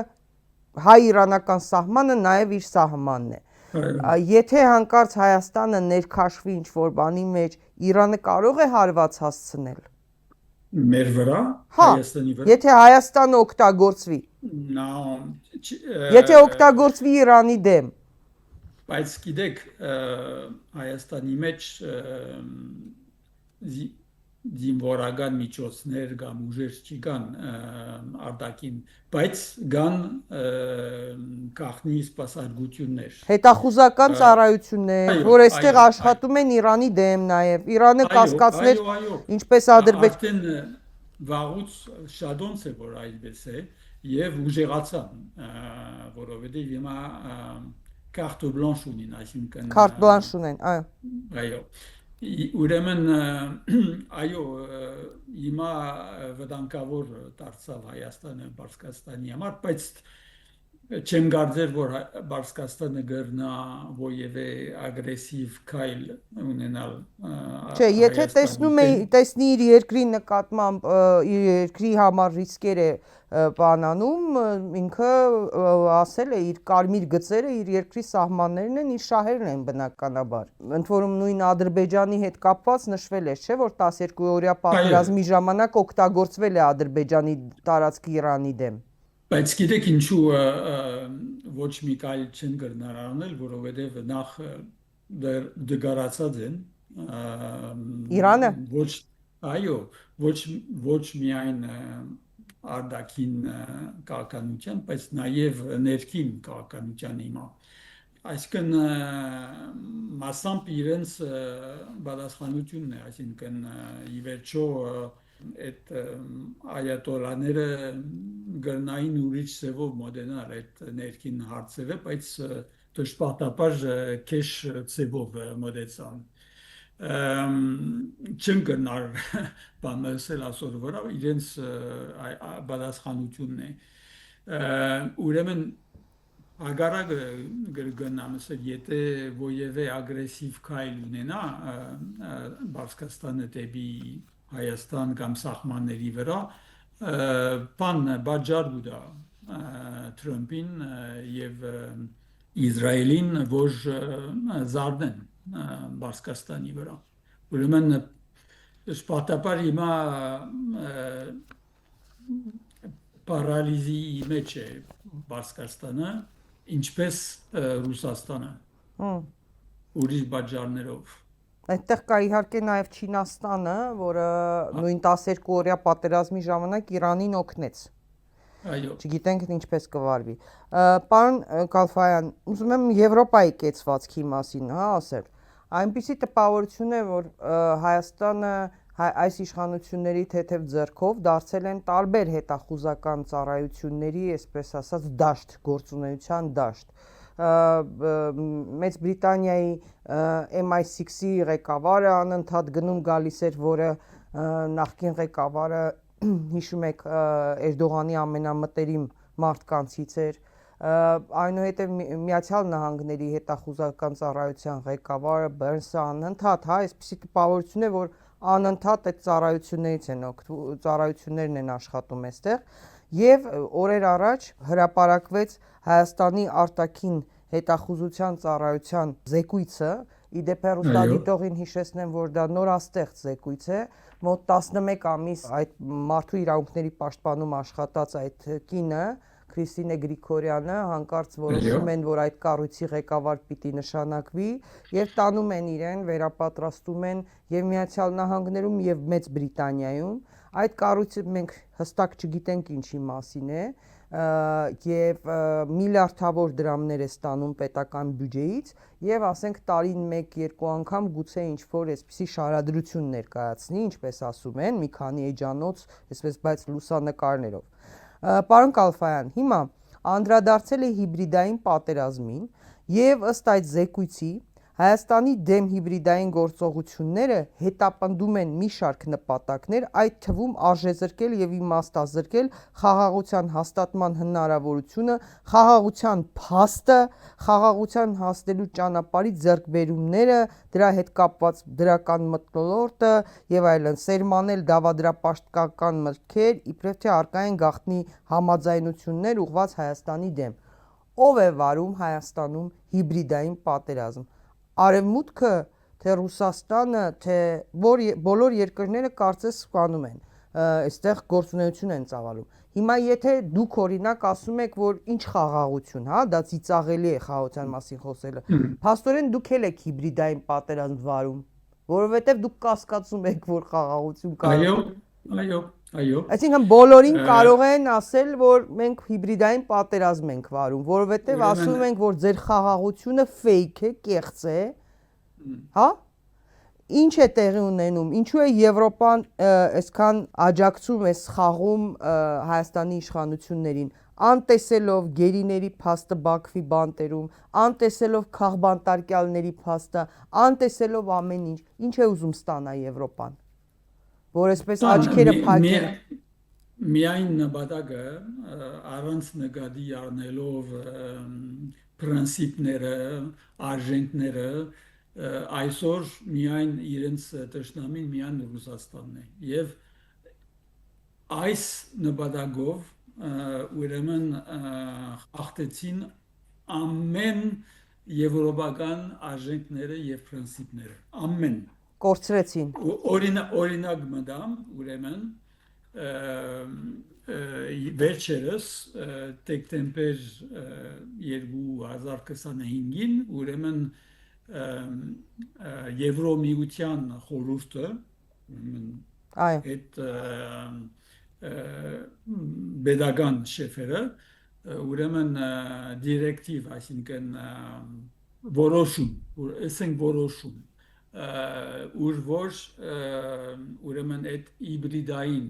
հայ-իրանական սահմանը նաև իր սահմանն է։ Եթե հանկարծ Հայաստանը ներքաշվի ինչ-որ բանի մեջ, Իրանը կարող է հարված հասցնել։ Մեր վրա, Հա, Հայաստանի վրա։ եթե Հայաստանը օգտագործվի։ Եթե օգտագործվի Իրանի դեմ։ Բայց գիտեք, Հայաստանի մեջ զինվորական միջոցներ կամ ուժեր չկան արտաքին, բայց կան գաղտնի սպասարկություններ։ Հետախուզական ծառայություններ, որ այստեղ աշխատում են Իրանի դեմ նաև։ Իրանը կասկածներ, ինչպես Ադրբեջան։ Արդեն վաղուց շատ ոնց է որ այդպես է եւ ուժեղացան, որովհետեւ հիմա carte blanche ունին, այսինքն Carte blanche ունեն, այո։ Այո։ Ուրեմն այո, հիմա վտանգավոր դարձավ Հայաստանը Պարսկաստանի համար, բայց չեմ կարծեր, որ Պարսկաստանը կգրնա որևէ ագրեսիվ քայլ ունենալ։ Չէ, եթե տեսնի իր երկրի նկատմամբ, իր երկրի համար ռիսկեր է բանանում, ինքը ասել է իր կարմիր գծերը իր երկրի սահմաններն են, իր շահերն են բնականաբար։ Ընդ որում նույն Ադրբեջանի հետ կապված նշվել է, չէ, որ 12-օրյա պատերազմի ժամանակ օգտագործվել է Ադրբեջանի տարածքը Իրանի դեմ։ Բայց գիտեք ինչու ոչ մի կայլ չեն կրնար անել, որովհետև նախ դգարացած են Իրանը։ Այո, ոչ միայն արտաքին քաղաքականության, բայց նաև ներքին քաղաքականության հիմա։ Այսինքն մասամբ իրենց պատասխանությունն է, այսինքն ի վերջո այդ այատոլաները գրնային ուրիշ ձևով մոդենալ այդ ներքին հարցերը, բայց դժբախտաբար քեշ ձևով մոդեցան։ Չեն գնար բամսել ասոր վրա իրենց պատասխանությունն է։ Ուրեմն Ագարագը գնամ ասել, եթե որևէ ագրեսիվ քայլ ունենա Պարսկաստանը դեպի Հայաստան կամ սահմանների վրա, բան բաժար գուտա Թրամփին եւ Իսրայելին, որ զարդեն Պարսկաստանի վրա։ Ուրեմն սպատապար հիմա պարալիզի մեջ է Պարսկաստանը, ինչպես Ռուսաստանը, ուրիշ բաժարներով։ Այդտեղ կա իհարկե նաև Չինաստանը, որը նույն 12-օրյա պատերազմի ժամանակ Իրանին օգնեց։ Այո։ Չգիտենք ինչպես կվարվի։ Պարոն Կալֆայան, ուզում եմ Եվրոպայի կեցվածքի մասին, հա, ասել։ Այնպիսի տպավորություն է, որ Հայաստանը այս իշխանությունների թեթև ձեռքով դարձել են տարբեր հետախուզական ծառայությունների, այսպես ասած, դաշտ, գործունեության դաշտ։ Մեծ Բրիտանիայի MI6-ի ղեկավարը անընդհատ գնում գալիս էր, որը նախկին ղեկավարը հիշում եք Էրդողանի ամենամտերիմ մարդկանցից էր, այնուհետև Միացյալ Նահանգների հետախուզական ծառայության ղեկավարը Բերնսը անընդհատ, հա, այսպիսի տպավորություն է, որ անընդհատ այդ ծառայություններն են աշխատում այստեղ, եւ օրեր առաջ հրապարակվեց Հայաստանի արտաքին հետախուզության ծառայության զեկույցը, իդեպ հեռուստադիտողին հիշեցնեմ, որ դա նորաստեղծ զեկույց է, մոտ 11 ամիս այդ մարդու իրավունքների պաշտպանում աշխատած այդ կինը Քրիստինե Գրիգորյանը հանկարծ որոշում են, որ այդ կառույցի ղեկավար պիտի նշանակվի եւ տանում են իրեն, վերապատրաստում են եւ Միացյալ Նահանգներում եւ Մեծ Բրիտանիայում։ Այդ կառույցը մենք հստակ չգիտենք ինչի մասին է եւ միլիարդավոր դրամներ է ստանում պետական բյուջեից եւ ասենք տարին 1-2 անգամ գուցե ինչ-որ այսպիսի շարադրություն ներկայացնի, ինչպես ասում են, մի քանի էջանոց, այսպես բայց լուսանկարներով։ Պարոն Կալֆայան, հիմա անդրադարձել է հիբրիդային պատերազմին եւ ըստ այդ զեկույցի Հայաստանի դեմ հիբրիդային գործողությունները հետապնդում են մի շարք նպատակներ, այդ թվում արժեզրկել եւ իմաստազրկել խաղաղության հաստատման հնարավորությունը, խաղաղության փաստը, խաղաղության հասնելու ճանապարհի ձեռքբերումները, դրա հետ կապված դրական մթնոլորտը եւ այլն, սերմանել դավադրապաշտական մտքեր, իբրև թե արկա են գաղտնի համաձայնություններ ուղղված Հայաստանի դեմ։ Ով է վարում Հայաստանում հիբրիդային պատերազմ։ Արևմուտքը, թե Ռուսաստանը, թե բոլոր երկրները կարծես սպանում են, այստեղ գործունեություն են ծավալում։ Հիմա եթե դուք օրինակ ասում եք, որ ինչ խաղաղություն, հա, դա ծիծաղելի է խաղաղության մասին խոսելը, փաստորեն դուք էլ եք հիբրիդային պատերազմ վարում, որովհետև դուք կասկածում եք, որ խաղաղություն կա։ Այո։ Այսինքն բոլորին կարող են ասել, որ մենք հիբրիդային պատերազմ ենք վարում, որովհետև ասում ենք, որ ձեր խաղաղությունը fake է, կեղծ է, հա? Ինչ է տեղի ունենում, ինչու է Եվրոպան այսքան աջակցում է սխաղում Հայաստանի իշխանություններին, անտեսելով գերիների փաստը Բաքվի բանտերում, անտեսելով քաղբանտարկյալների փաստը, անտեսելով ամեն ինչ է ուզում ստանա Եվրոպան, որ այսպես աչքերը փակել։ Միայն նպատակը առանց նկատի առնելով պրինցիպները, արժենքները, այսօր միայն իրենց տշնամին միայն Ռուսաստանն է եւ այս նպատակով ուրեմն ախտեցին ամեն եվրոպական արժենքները եւ պրինցիպները, ամեն կորցրեցին։ Օրինակ մտամ, ուրեմն վերջերս դեկտեմբեր 2025-ին ուրեմն Եվրոմիության խորհուրդը այդ pedagogan շեֆերը ուրեմն դիրեկտիվ, այսինքն որոշում, ուր որ ուրեմն այդ հիբրիդային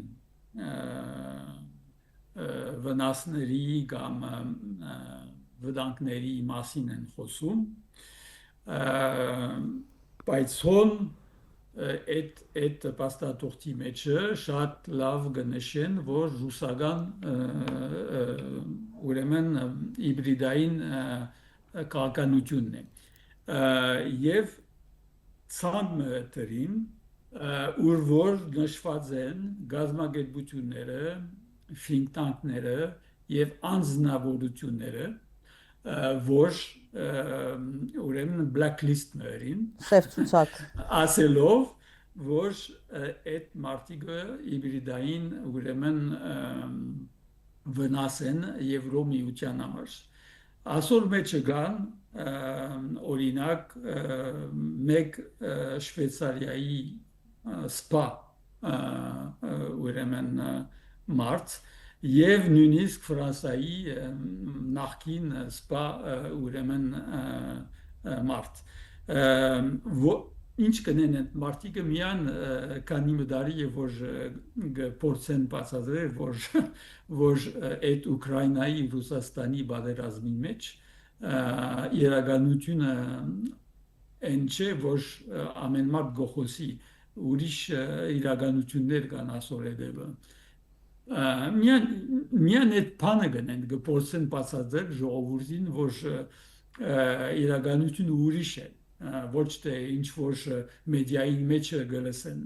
վնասների կամ վտանգների մասին են խոսում, բայց հոն այդ պաստատողտի մեջը շատ լավ գնշեն, որ ռուսական ուրեմն հիբրիդային քաղաքականությունն է եւ ցանմտրին ուր որ նշված են գազམ་ագերբությունները, think tank-ները եւ անձնավորությունները, որ ուրեմն blacklist-ներին սև ցուցակ ասելով, որ այդ մարտիկը հիբրիդային ուրեմն վնաս են Եվրոմիության համար։ Այսօր մեջը կան օրինակ մեկ Շվեյցարիայի սպա ուրեմն մարդ եւ նույնիսկ Ֆրանսիայի նախկին սպա ուրեմն մարդ ինչ կնեն այդ մարտիկը միան քանի մդարի որ փորձեն բացատրել որ այդ Ուկրաինայի Ռուսաստանի պատերազմի մեջ իրականությունը այն չէ որ ամեն մարդ գողոսի ուրիշ իրականություններ կան ասոր հետևը միան այդ բանը գնեն գործեն բացատրել ժողովրդին որ իրականությունը ուրիշ է ոչ թե ինչ որ մեդիայի մեջ գլսեն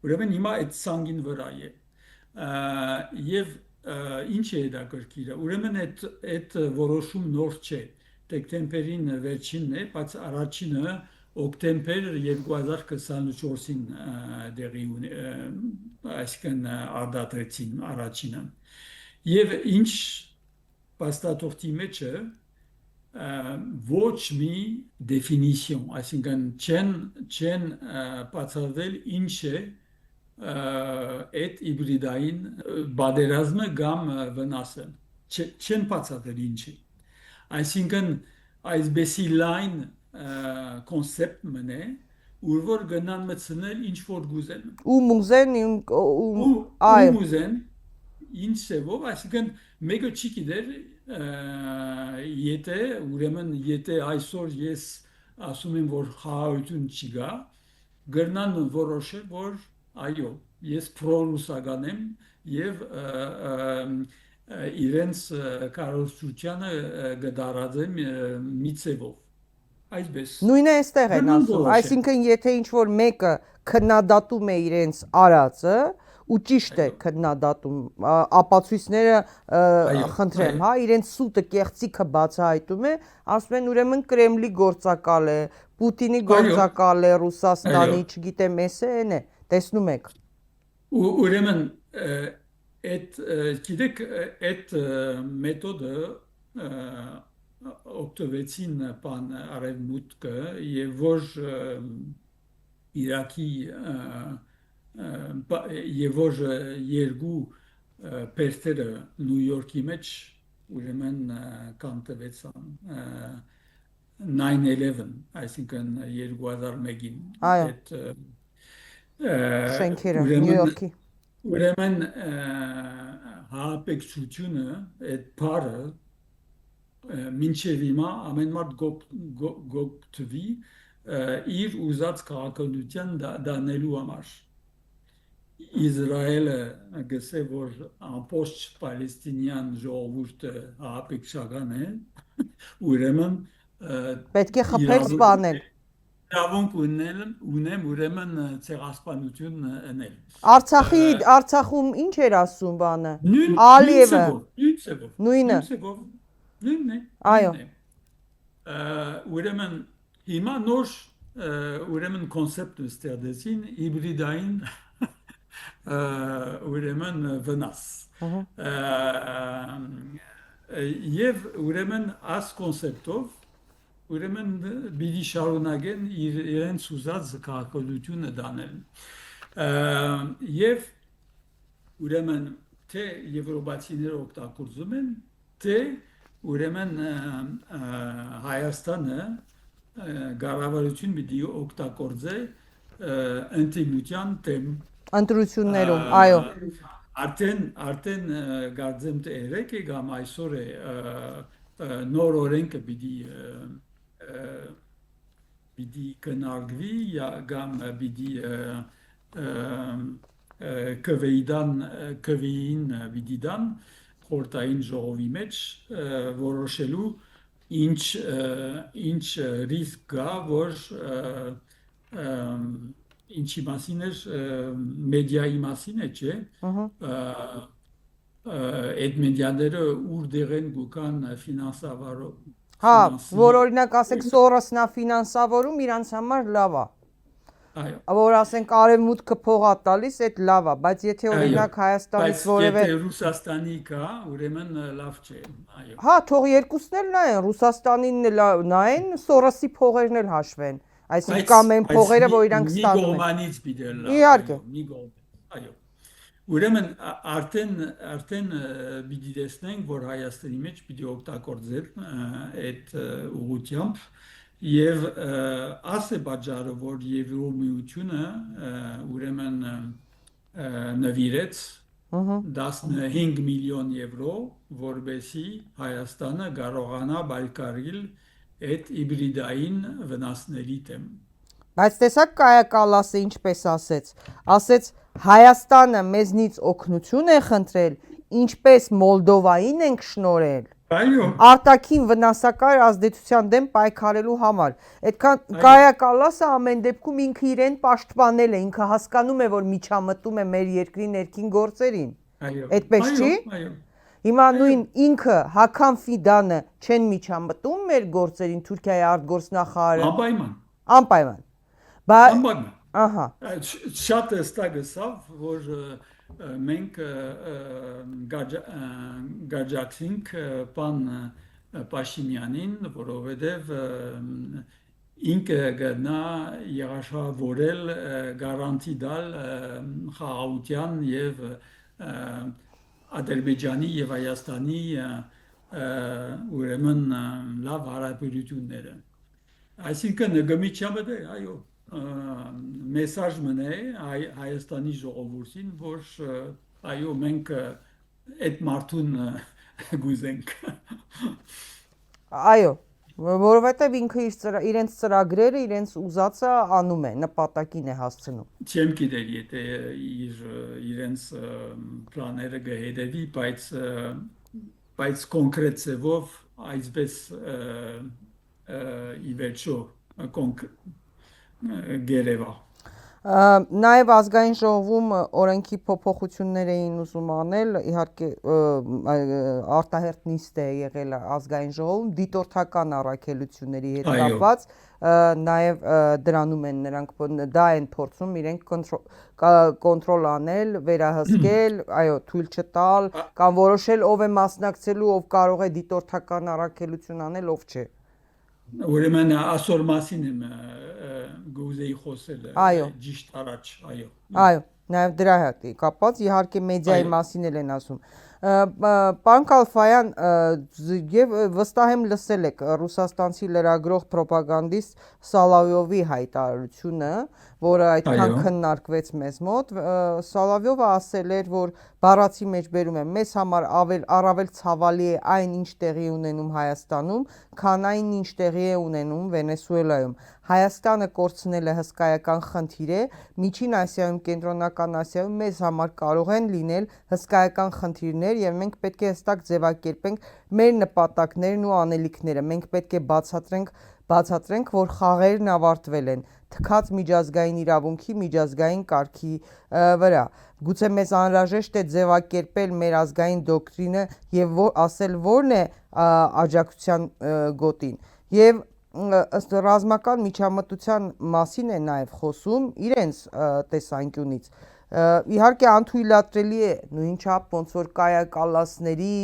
ուրեմն հիմա այդ սանգին վրա է եւ ինչ է դա կրկիրը ուրեմն այդ որոշում նոր չէ դեկտեմբերին վերջինն է բայց առաջինը օկտեմբեր 2024-ին դեղի այսքան արդատրեցին առաջինը եւ ինչ պաստատողտի մեջը ոչ մի definition, այսինքն չեն բացատրել ինչ է այդ հիբրիդային պատերազմը կամ վնասը չեն բացատրել ինչ է այսինքն այսպեսի լայն կոնցեպտ մնե ուր որ գնան մտցնել ինչ որ գուզեն ու մուզեն այո մուզեն ինչ սեվով այսինքն մեկը չի գիտեր եթե ուրեմն եթե այսօր ես ասում են, որ խաղաղություն չկա, գրնան որոշել, որ այո, ես պրոռուսական եմ եւ իրենց կառավարությանը գդարածեմ մի ցևով այսպես Նույնը այստեղ են գրնան ասում, որոշել այսինքն եթե ինչ որ մեկը քննադատում է իրենց արածը ու ճիշտ է այո քննադատում, ապացույցները այո խնդրեմ, այո հա, իրենց սուտը կեղծիքը բացահայտում է, ասում են ուրեմն Կրեմլի գործակալ է, Պուտինի այո գործակալ է, այո Ռուսաստանի, չգիտեմ, էս են է, տեսնում եք։ ուրեմն այդ գիտեք այդ մեթոդը օգտվեցին բան արևմուտքը եւ որ Իրաքի եւ որ երկու պերտերը Նյու Յորքի մեջ ուրեմն կանտվեցան 9/11 այսինքն 2001-ին Այո, այդ շենքերը Նյու ուրեմն Յորքի։ ուրեմն հապեկցությունը այդ բառը մինչև հիմա ամեն մարդ գոկտվի իր ուզած քաղաքականության դանելու համար Իսրայելը գսե որ ամբողջ պալեստինյան ժողովուրդը հապեկցական է ուրեմն Պետք է խփել իրավունք սպանել։ իրավունք ունեմ ուրեմն ցեղասպանություն անել Արցախում ինչ էր ասում բանը։ նույն Ալիևը, նույնը։ նույնն է Այո, նույնն է ուրեմն հիմա նոր ուրեմն կոնցեպտ ստեղծեցին հիբրիդային ուրեմն վնաս եւ ուրեմն աս կոնցեպտով ուրեմն բիդի շարունակեն իրենց ուզած քաղաքականությունը դանել եւ ուրեմն թե եվրոպացիները օգտագործում են թե ուրեմն Հայաստանը կառավարություն պիտի օգտագործե ընտանեկան թեմ ընտրություններում, այո։ արդեն գարձեմ թե երեք է կամ այսօր է նոր օրենքը պիտի կնարգվի կամ պիտի կվեին պիտի դան խորհրդային ժողովի մեջ որոշելու ինչ ռիսկ կա որ ինչի մասին է մեդիայի մասին է չէ այդ մեդիաները ուր դեր են գուկան Հա, որ օրինակ ասենք Սորոսն է ֆինանսավորում, իրանց համար լավ է։ այո Որ ասենք արևմուտքը փող է տալիս, այդ լավ է, բայց եթե օրինակ Հայաստանից որևէ եթե Ռուսաստանի կա, ուրեմն լավ չէ, այո։ Հա, թող երկուսն էլ նայեն, Ռուսաստանին նայեն, Սորոսի փողերն էլ հաշվեն։ Այսինքն կամ այն փողերը, որ իրանք ստանում են։ Մի կողմանից պիտի լավ, Իհարկե։ մի կողմանից, այո։ Ուրեմն արդեն պիտի տեսնենք, որ Հայաստանի մեջ պիտի օգտագործել այդ ուղղությամբ եւ ասե բաժարը, որ Եվրոմիությունը ուրեմն նվիրեց 15 միլիոն եվրո, որբեսի Հայաստանը կարողանա բայկարել այդ հիբրիդային վնասների դեմ։ Բայց տեսակ Կայա Կալասը ինչպես ասեց Հայաստանը մեզնից օգնություն է խնդրել, ինչպես Մոլդովային ենք շնորհել։ Այո։ Արտաքին վնասակար ազդեցության դեմ պայքարելու համար։ Այդքան Կայա Կալասը ամեն դեպքում ինքը իրեն պաշտպանել է, ինքը հասկանում է, որ միջամտում է մեր երկրի ներքին գործերին։ Այո։ Այդպես չի։ Այո։ Հիմա նույն ինքը Հական Ֆիդանը չեն միջամտում մեր գործերին Թուրքիայի արտգործնախարարը։ Անպայման։ Անպայման։ Բայց Անպայման։ ահա։ Շատ ստագսավ, որ մենք գաջակցենք պան Պաշինյանին, որովհետև ինքը գնա երաշխավորել գարանտի դալ խաղաղության եւ Ադրբեջանի եւ Հայաստանի ուրեմն լավ հարաբերությունները։ Այսինքն գմիչամը այո մեսաժ մնե Հայաստանի ժողովրդին, որ այո մենք այդ մարդուն գուզենք։ Այո, Որովհետև ինքը իրենց ծրագրերը, իրենց ուզածը անում է, նպատակին է հասցնում։ Չեմ գիտեր, եթե իրենց պլաները կհետևի, բայց կոնկրետ ձևով այսպես ի վերջո գերեվա։ Նաև ազգային ժողովում օրենքի փոփոխություններ էին ուզում անել, իհարկե արտահերթ նիստ է եղել ազգային ժողովում դիտորդական առաքելությունների հետ կապված, նաև դրանում են նրանք դա են փորձում իրենք կոնտրոլ անել, վերահսկել, այո, թույլ չտալ կամ որոշել ով է մասնակցելու, ով կարող է դիտորդական առաքելություն անել, ով չէ։ Ուրեմն այսօր մասին եմ գուզեի խոսել ճիշտ առաջ, այո։ Այո, նաև դրա հետ կապված իհարկե մեդիայի մասին էլ են ասում։ Պարոն Կալֆայան, եւ վստահ եմ լսել եք ռուսաստանցի լրագրող պրոպագանդիստ Սոլովյովի հայտարարությունը, որը այդքան քննարկվեց մեզ մոտ։ Սոլովյովը ասել էր, որ բառացի մեջ բերում է մեզ համար առավել ցավալի է այն, ինչ տեղի ունենում Հայաստանում, քան այն, ինչ տեղի է ունենում Վենեսուելայում։ Հայաստանը կորցնել է հսկայական խնդիր է, Միջին Ասիայում, Կենտրոնական Ասիայում մեզ համար կարող են լինել հսկայական խնդիրներ եւ մենք պետք է հստակ ձևակերպենք մեր նպատակներն ու անելիքները։ Մենք պետք է բացատրենք, որ խաղերն ավարտվել են թքած միջազգային իրավունքի, միջազգային կարգի վրա։ Գուցե մեզ անհրաժեշտ է ձևակերպել մեր ազգային դոկտրինը եւ ասել որն է աջակցության գոտին։ Եվ ըստ ռազմական միջամտության մասին է նաև խոսում իրենց տեսանկյունից։ Իհարկե անթույլատրելի է նույնչափ ոնց որ Կայա Կալասների,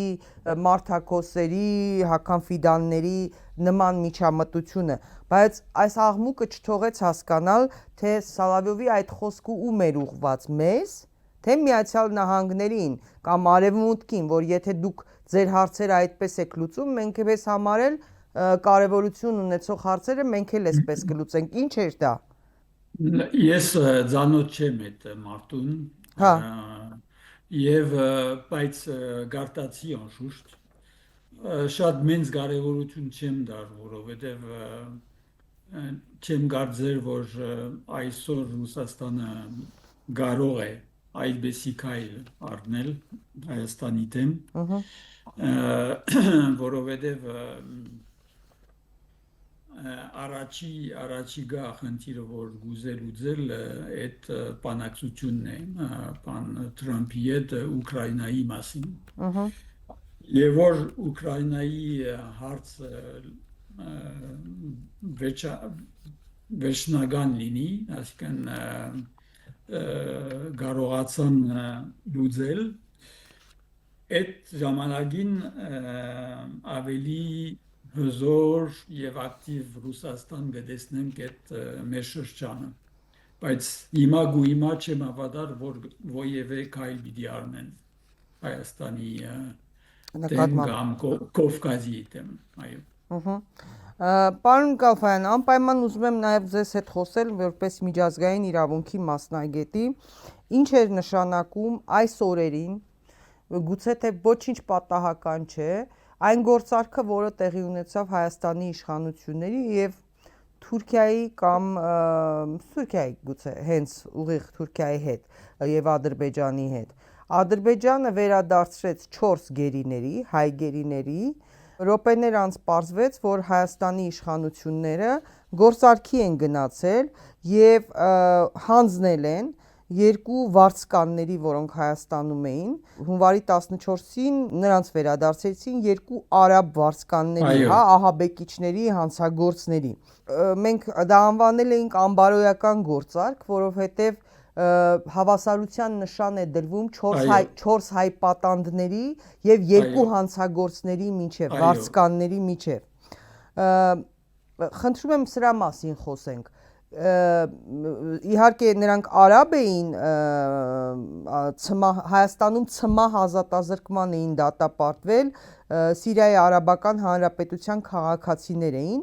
Մարտակոսերի, Հական Ֆիդանների նման միջամտությունը, բայց այս աղմուկը չթողեց հասկանալ, թե Սոլովյովի այդ խոսքը ում էր ուղղված մեզ, թե Միացյալ Նահանգներին կամ Արևմուտքին, որ եթե դուք ձեր հարցերը այդպես եք լուծում, մենք էս համարել կարևորություն ունեցող հարցերը մենք էլ էսպես կլուծենք։ Ինչ էր դա։ Ես ծանոթ չեմ այդ մարդուն։ Եվ բայց գարտացի անշուշտ շատ մեծ կարևորություն չեմ դար, որովհետև չեմ կարծեր, որ այսօր Ռուսաստանը կարող է այդպիսի քայլ առնել Հայաստանի դեմ, որովհետև առաջիկա խնդիրը, որ գուզե լուծել այդ բանակցությունն է, բան Թրամփի հետ Ուկրաինայի մասին։ Եվ որ Ուկրաինայի հարցը վերջնական լինի, այսինքն կարողացան լուծել, այդ ժամանակին ավելի հզոր եւ ակտիվ Ռուսաստան կտեսնենք այդ մեր շրջանը, բայց հիմա չեմ հավատար, որ ովևէ քայլ պիտի առնեն Հայաստանի դեմ կամ Կովկասի դեմ, այո։ Պարոն Կալֆայան, անպայման ուզում եմ նաև ձեզ հետ խոսել որպես միջազգային իրավունքի մասնագետի, ինչ էր նշանակում այս օրերին, գուցե թե ոչինչ պատահական չէ, այն գործարքը, որը տեղի ունեցավ Հայաստանի իշխանությունների եւ Թուրքիայի կամ Թուրքիայի գուցե հենց ուղիղ Թուրքիայի հետ եւ Ադրբեջանի հետ։ Ադրբեջանը վերադարձրեց 4 գերիների, հայ գերիների, րոպեներ անց պարզվեց, որ Հայաստանի իշխանությունները գործարքի են գնացել եւ հանձնել են երկու վարձկանների, որոնք Հայաստանում էին, հունվարի 14-ին նրանց վերադարձեցին երկու արաբ վարձկանների, ահաբեկիչների, հանցագործների։ Մենք դա անվանել էինք անբարոյական գործարք, որովհետև հավասարության նշան է դրվում 4 հայ պատանդների եւ երկու հանցագործների միջև, վարձկանների միջև։ Խնդրում եմ սրա մասին խոսենք։ Իհարկե նրանք արաբ էին, Հայաստանում ցմահ ազատազրկման էին դատապարտվել, Սիրիայի Արաբական Հանրապետության քաղաքացիներ էին,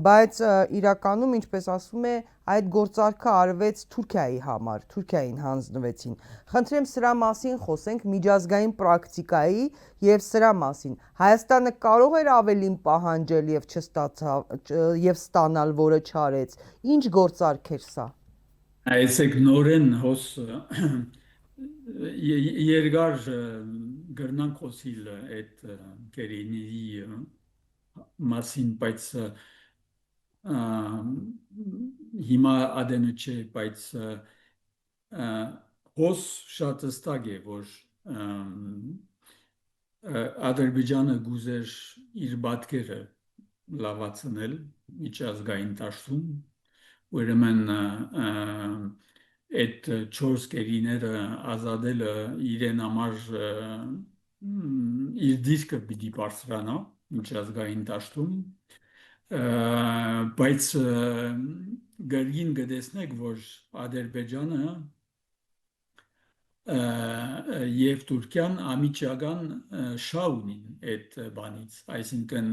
բայց իրականում, ինչպես ասում է, այդ գործարքը արվեց Թուրքիայի համար, Թուրքիային հանձնվեցին։ Խնդրեմ սրա մասին խոսենք, միջազգային պրակտիկայի եւ սրա մասին։ Հայաստանը կարող էր ավելին պահանջել եւ չստացավ եւ ստանալ, որը չարեց։ Ինչ գործարք էր սա։ Այսեք նորեն հոս երկար գրնանք խոսիլ այդ գերիների մասին, բայց հիմա ադենը չէ, բայց հոս շատ հստակ է, որ Ադրբեջանը գուզեր իր բատկերը լավացնել միջազգային դաշտում, ուրեմն այդ չորս կերիները ազատելը իրեն համար իր դիրքը պիտի բարձրանա միջազգային դաշտում, բայց գերգին գտեսնեք, որ Ադրբեջանը եւ Թուրքիան ամիջական շահ ունին այդ բանից, այսինքն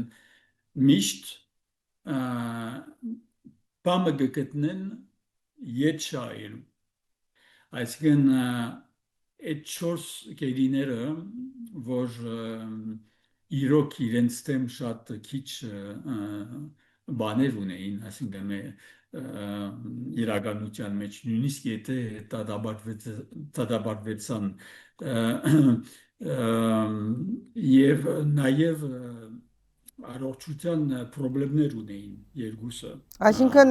միշտ բամը գտնեն ետ շահելու, այսինքն այդ չորս գերիները, որ իրոք իրենց դեմ շատ քիչ բաներ ունեին, այսինքն իրականության մեջ նույնիսկ եթե դադարեցան եւ նաեւ առողջության խնդիրներ ունեին երկուսը։ Այսինքն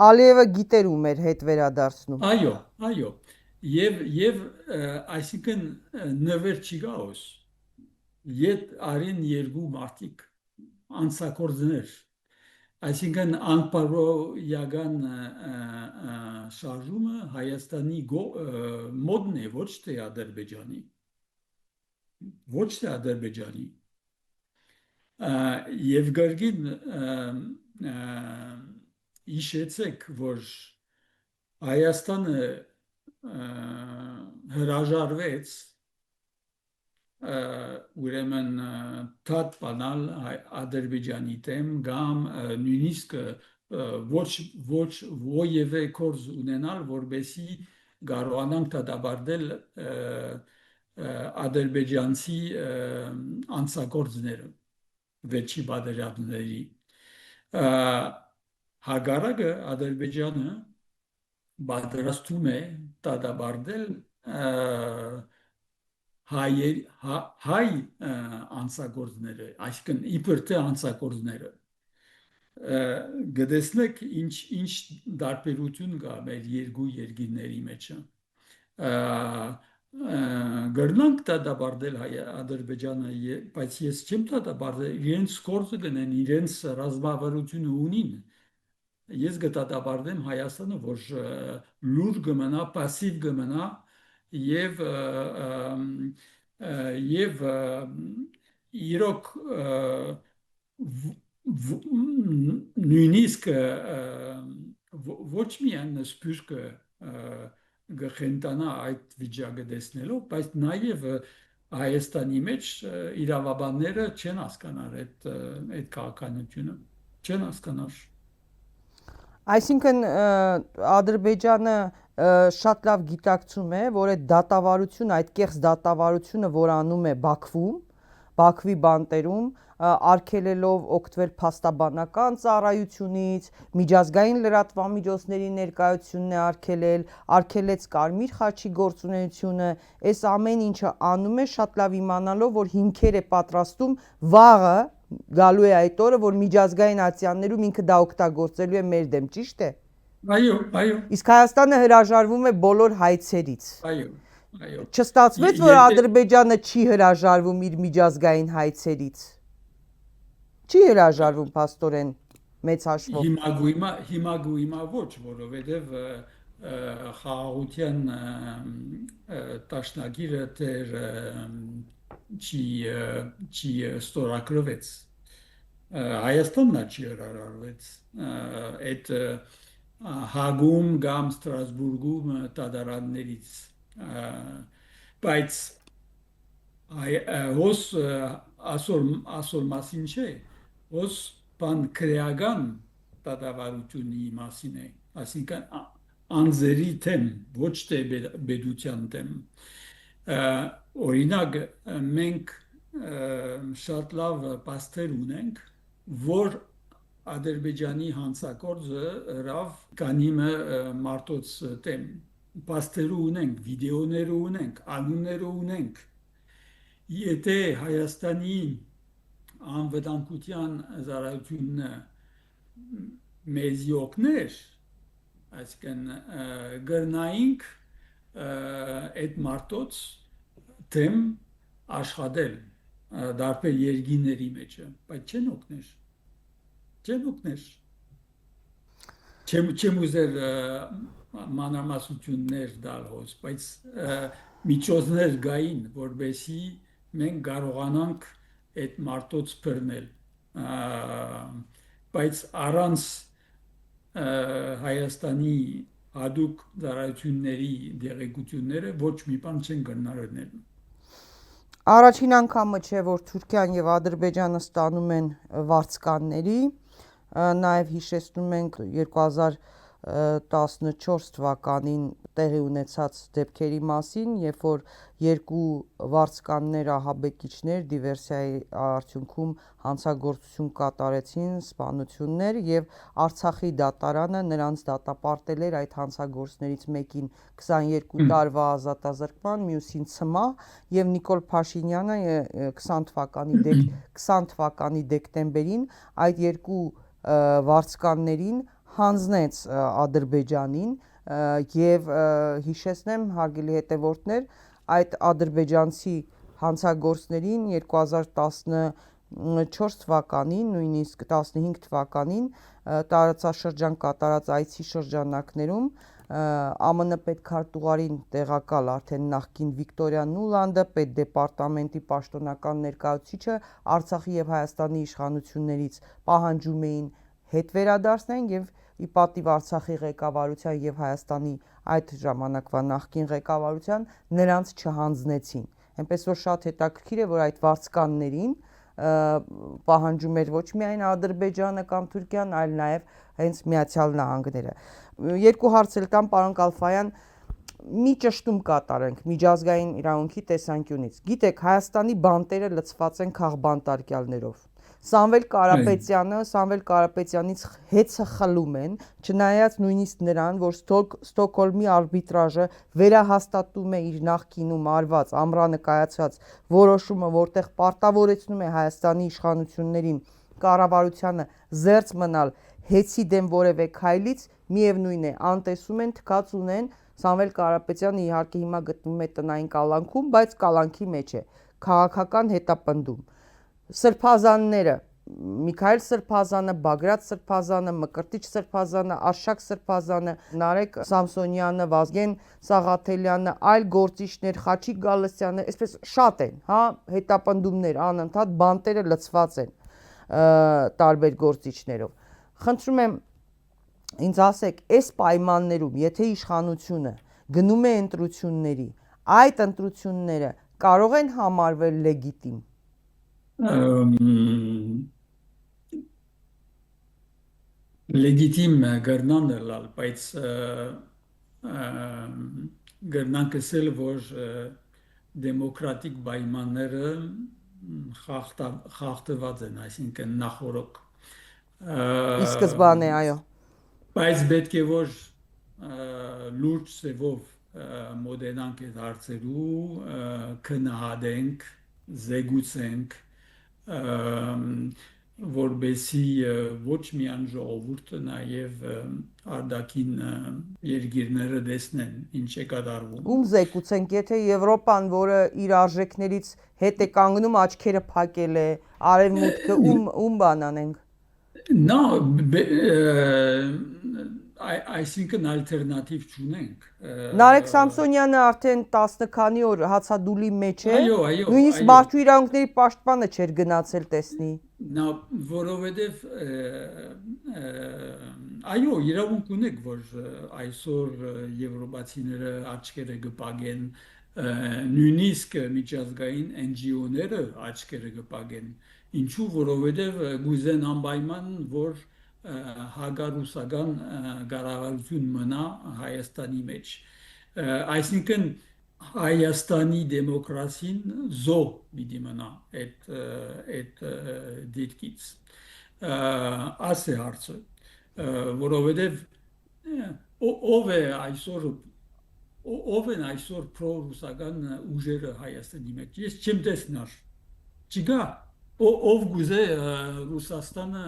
Ալիևը գիտեր ում էր հետ վերադարձնում։ Այո, եւ այսինքն նվեր չի գաոս։ Ետ արին երկու մարդիկ անցակորձներ, այսինքն անպարոյական շարժումը Հայաստանի մոդն է, ոչ թե Ադրբեջանի, եւ գարգին իշեցեք, որ Հայաստանը հրաժարվեց ուրեմն թատ բանալ Ադրբեջանի դեմ կամ նույնիսկ ոչ ովևէ կորզ ունենալ, որբեսի կարողանանք դադարել ադրբեջանցի անցակործները վեճի պատերազմների հակառակը Ադրբեջանը պատրաստում է դադարել հայ անցակործները, այսինքն իբր թե անցակործները գտեսնեք ինչ տարբերություն կա մեր երկու երկիրների մեջ գրնանք դադարել Ադրբեջանը, բայց ես չեմ դադարել, իրենց գործը գնեն, իրենց ռազմավարությունը ունին, ես կդադարեմ Հայաստանը, որ լուր կմնա, պասիվ կմնա եւ իրոք նույնիսկ ոչ միայն սպյուրքը գխենտանա այդ վիճակը տեսնելով, բայց նաև Հայաստանի մեջ իրավաբանները չեն հասկանար այդ քաղաքականությունը, չեն հասկանար։ Այսինքն Ադրբեջանը շատ լավ գիտակցում է, որ այդ դատավարությունը, այդ կեղծ դատավարությունը, որ անում է Բաքվում, Բաքվի բանտերում, արգելելով օգտվել փաստաբանական ծառայությունից, միջազգային լրատվամիջոցների ներկայությունն է արգելեց Կարմիր խաչի գործունեությունը, այս ամեն ինչը անում է շատ լավ իմանալով, որ հիմքեր է պատրաստում վաղը գալու է այդ օրը, որ միջազգային ատյաններում ինքը դա օգտագործելու է մեր դեմ, ճիշտ է։ Այո։ Իսկ Հայաստանը հրաժարվում է բոլոր հայցերից։ Այո։ Չստացվեց, որ Ադրբեջանը չի հրաժարվում իր միջազգային հայցերից։ Չի հրաժարվում փաստորեն մեծ հաշվով։ Հիմա գույմա ոչ, որովհետև խաղաղության տաշնագիրը դեռ չի ստորագրվեց։ Հայաստանն չի հրաժարվեց այդ Հագում կամ Ստրասբուրգում դատարաններից, բայց հոս ասոր մասին չէ, հոս բան քրեական դատավարությունի մասին է, այսինքն անձերի թեմ, ոչ թե բեդության թեմ։ Օրինակ մենք շատ լավ փաստեր ունենք, որ Ադրբեջանի հանցագործը հրավ կանիմը մարդոց թեմ փաստեր ունենք, վիդեոներ ունենք, անուններ ունենք։ Եթե Հայաստանի անվտանգության ծառայությունը մեզ օգներ, այսինքն գրնայինք այդ մարդոց թեմ աշխատել դարբեր երկիների մեջ, բայց չեն օգներ։ Չեմ ուզեր մանրամասնություններ տալ հոս, բայց միջոցներ կային, որովհետեւ մենք կարողանանք այդ մարդոց բռնել, բայց առանց Հայաստանի հատուկ ծառայությունների դերակցությունները ոչ մի բան չեն կրնարնել։ Առաջին անգամը չէ, որ Թուրքիան եւ Ադրբեջանը ստանում են վարձկանների, նաեւ հիշեցնում ենք 2014 թվականին տեղի ունեցած դեպքերի մասին, երբ որ երկու վարձկաններ ահաբեկիչներ դիվերսիայի արդյունքում հանցագործություն կատարեցին, սպանություններ եւ Արցախի դատարանը նրանց դատապարտել էր այդ հանցագործներից մեկին 22 տարվա ազատազրկման, մյուսին ցմահ եւ Նիկոլ Փաշինյանը 20 թվականի դեկտեմբերին այդ երկու վարձկաններին հանձնեց Ադրբեջանին եւ հիշեցնեմ հարգելի հետևորդներ, այդ ադրբեջանցի հանցագործներին 2014 թվականին, նույնիսկ 15 թվականին տարածաշրջան կատարած այցի շրջանակներում ԱՄՆ պետքարտուղարին տեղակալ արդեն նախկին Վիկտորիա Նուլանդը, պետդեպարտամենտի պաշտոնական ներկայացուցիչը Արցախի եւ Հայաստանի իշխանություններից պահանջում էին հետ վերադարձնեն եւ ի պատիվ Արցախի ղեկավարության եւ Հայաստանի այդ ժամանակվա նախկին ղեկավարության նրանց չհանձնեցին։ Այնպես որ շատ հետաքրքիր է, որ այդ վարձկաններին պահանջում էր ոչ միայն Ադրբեջանը կամ Թուրքիան, այլ նաեւ հենց Միացյալ Նահանգները։ Երկու հարց էլ տամ, պարոն Կալֆայան, մի ճշտում կատարենք միջազգային իրավունքի տեսանկյունից։ Գիտեք, Հայաստանի բանտերը լցված են քաղբանտարկյալներով։ Սամվել Կարապետյանից հեծը խլում են, չնայած նույնիսկ նրան, որ Ստոկհոլմի արբիտրաժը վերահաստատում է իր նախկինում արված ամռանը կայացած որոշումը, որտեղ պարտավորեցնում է Հայաստանի իշխանություններին կառավարությանը զերծ մնալ հեծի դեմ որևէ քայլից, միևնույն է, անտեսում են, թքած ունեն, Սամվել Կարապետյանը իհարկե հիմա գտնվում է տնային կալանքում, բայց կալանքի մեջ է, քաղաքական հետապնդում։ Սրբազանները, Միքայել Սրբազանը, Բագրատ Սրբազանը, Մկրտիչ Սրբազանը, Արշակ Սրբազանը, Նարեկ Սամսոնյանը, Վազգեն Սաղաթելյանը, այլ գործիչներ, Խաչիկ Գալստյանը, այսպես շատ են, հա, հետապնդումներ անընդհատ, բանտերը լցված են տարբեր գործիչներով։ Խնդրում եմ ինձ ասեք, այս պայմաններում, եթե իշխանությունը գնում է ընտրությունների, այդ ընտրությունները կարող են համարվել լեգիտիմ։ Լեգիտիմ գրնան լալ, բայց գրնան կսել, որ դեմոկրատիկ պայմանները խախտված են, այսինքն նախորոք։ Ի սկզբանե, այո։ Բայց պետք է որ լուրջ ձևով մոտենանք այդ հարցերու, քննադենք, զեկուցենք, որբեսի ոչ միայն ժողովուրդը, նաև արտաքին երկիրները տեսնեն ինչ է կատարվում։ Ում զեկուցենք, եթե Եվրոպան, որը իր արժեքներից հետ է կանգնում, աչքերը փակել է, արևմուտքը ում բան անենք։ No, այսինքն ալտերնատիվ չունենք։ Նարեկ Սամսոնյանը արդեն 10 քանի օր հացադուլի մեջ է, Այո, նույնիսկ մարդու իրավունքների պաշտպանը չէր գնացել տեսնի։ Նա որովհետև այո, իրավունք ունեք, որ այսօր եվրոպացիները աչքերը կպագեն, նույնիսկ միջազգային NGO-ները աչքերը կպագեն։ Ինչու, որովհետև գուզեն անպայման, որ հագարուսական կառավարություն մնա Հայաստանի մեջ։ Այսինքն Հայաստանի դեմոկրասին զոհ պիտի մնա այդ դիրքից։ Աս է հարցը, որովհետև ով է այսօր ով են այսօր պրոռուսական ուժերը Հայաստանի մեջ։ Ես չեմ տեսնար։ Չկա ով գուզե Ռուսաստանը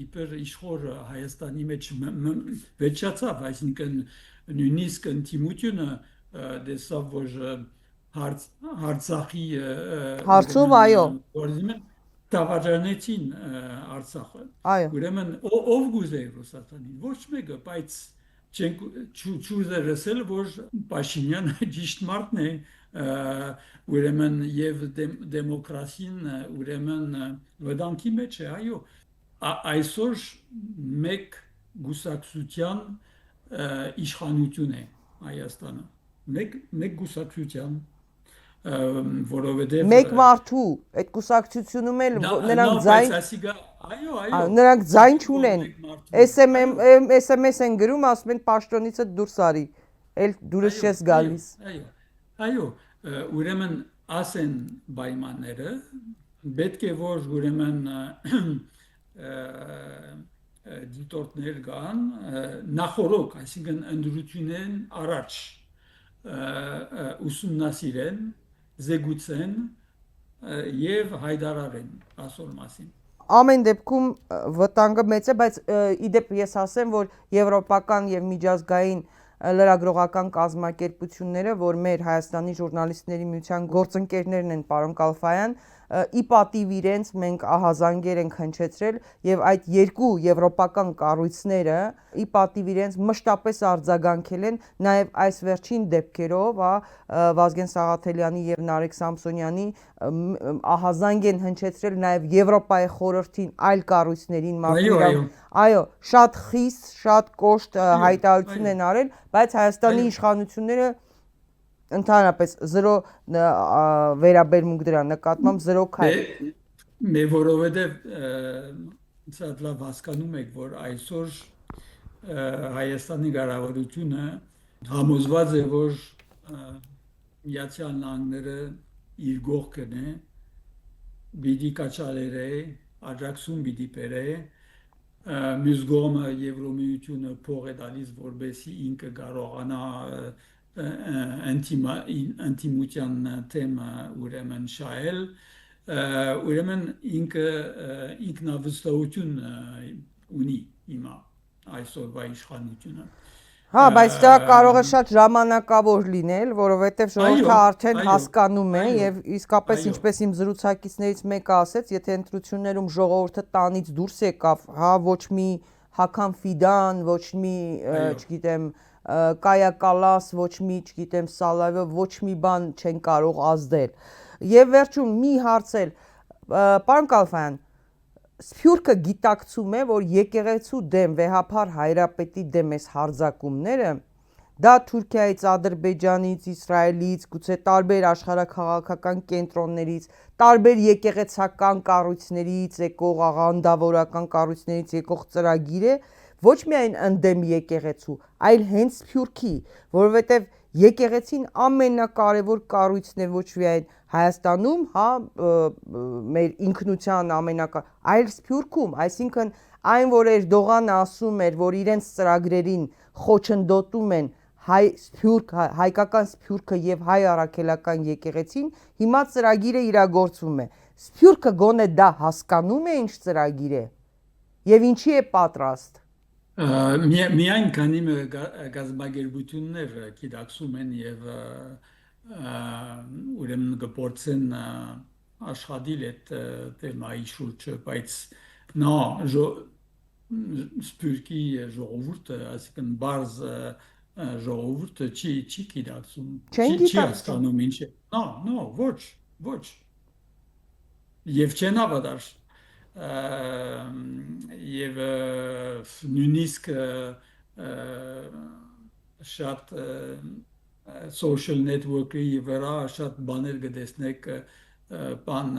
իբր իշխոր Հայաստանի մեջ վերջացավ, այսինքն նույնիսկ ընդդիմությունը դեսավ, որ Արցախի Հարցում այո, դավաճանեցին Արցախը։ այո։ Ուրեմն ով գուզե Ռուսաստանին, ոչ մեկը, բայց չուզե լսել, որ Փաշինյանը ճիշտ մարդն է, ուրեմն եւ դեմոկրասին ուրեմն վտանգի մեջ է, այո, այսօր մեկ գուսակցության իշխանություն է Հայաստանը, մեկ գուսակցության, որովհետև Մեկ մարդու այդ կուսակցությունում էլ նրանք ձայն այո, այո, նրանք ձայն չունեն։ SMS են գրում, ասում են պաշտոնիցը դուրս արի, էլ դուրս չես գալիս։ Այո, ուրեմն ասեն պայմանները, պետք է որ ուրեմն դիտորդներ կան նախորոք, այսինքն ընդրությունեն առաջ ուսումնասիրեն, զեկուցեն եւ հայտարարեն ասոր մասին։ Ամեն դեպքում վտանգը մեծ է, բայց իդեպ ես ասեմ, որ եվրոպական եւ միջազգային լրագրողական կազմակերպությունները, որ մեր Հայաստանի ժուրնալիստների միության գործընկերներն են, պարոն Կալֆայան, ի պատիվ իրենց մենք ահազանգեր ենք հնչեցրել եւ այդ երկու եվրոպական կառույցները ի պատիվ իրենց մշտապես արձագանքել են նաեւ այս վերջին դեպքերով, Վազգեն Սաղաթելյանի եւ Նարեկ Սամսոնյանի ահազանգ են հնչեցրել նաեւ Եվրոպայի խորհրդին այլ կառույցներին այո, շատ խիստ, շատ կոշտ հայտարարություն են արել, բայց Հայաստանի իշխանությունները ընդհանրապես 0 վերաբերմունք դրա նկատմամբ 0 քայլ։ Որովհետև շատ լավ հասկանում եք, որ այսօր Հայաստանի կառավարությունը համոզված է, որ Միացյալ Նահանգները իր կողքն է, պիտի կաչալեր է, աջակցություն պիտի բերե, մյուս կողմը Եվրոմիությունը փող է տալիս, որպեսզի ինքը կարողանա անտիմության թեմա ուրեմն շահել, ուրեմն ինքը ինքնավստահություն ունի հիմա այսօրվա իշխանությունը։ Հա, բայց դա կարող է շատ ժամանակավոր լինել, որովհետև ժողովուրդը արդեն հասկանում է եւ իսկապես ինչպես իմ զրուցակիցներից մեկը ասեց, եթե ընտրություններում ժողովուրդը տանից դուրս եկավ, հա, ոչ մի Հական Ֆիդան, ոչ մի, չգիտեմ, Կայա Կալաս, ոչ մի, չգիտեմ, Սալավը, ոչ մի բան չեն կարող ազդել։ Եվ վերջում մի հարցել, պարոն Կալֆայան, Սփյուռքը գիտակցում է, որ եկեղեցու դեմ վեհափար հայրապետի դեմ այս հարձակումները, դա Թուրքիայից, Ադրբեջանից, Իսրայելից, գուցե տարբեր աշխարհաքաղաքական կենտրոններից, տարբեր եկեղեցական կառույցներից եկող աղանդավորական կառույցներից եկող ծրագիր է, ոչ միայն ընդդեմ եկեղեցու, այլ հենց Սփյուռքի, որովհետև եկեղեցին ամենակարևոր կառույցն է ոչ միայն Հայաստանում, հա, մեր ինքնության այլ Սփյուռքում, այսինքն այն, որ Էրդողանը ասում էր, որ իրենց ծրագրերին խոչընդոտում են հայկական Սփյուռքը եւ հայ առաքելական եկեղեցին, հիմա ծրագիրը իրագործվում է։ Սփյուռքը գոնե դա հասկանում է ինչ ծրագիր է եւ ինչի է պատրաստ։ Միայն քանի գազագերբություններ գիտակցում են եւ ուրեմն գործեն աշխատել այդ թեմայի շուրջ, բայց նա Սփյուռքի ժողովուրդը, այսինքն բարձ ժողովուրդը չի գիտակցում, չի հասկանում ինչ է։ Ոչ։ Եվ չեն հավատար։ Եվ նույնիսկ շատ social network-ի վրա շատ բաներ կտեսնեք բան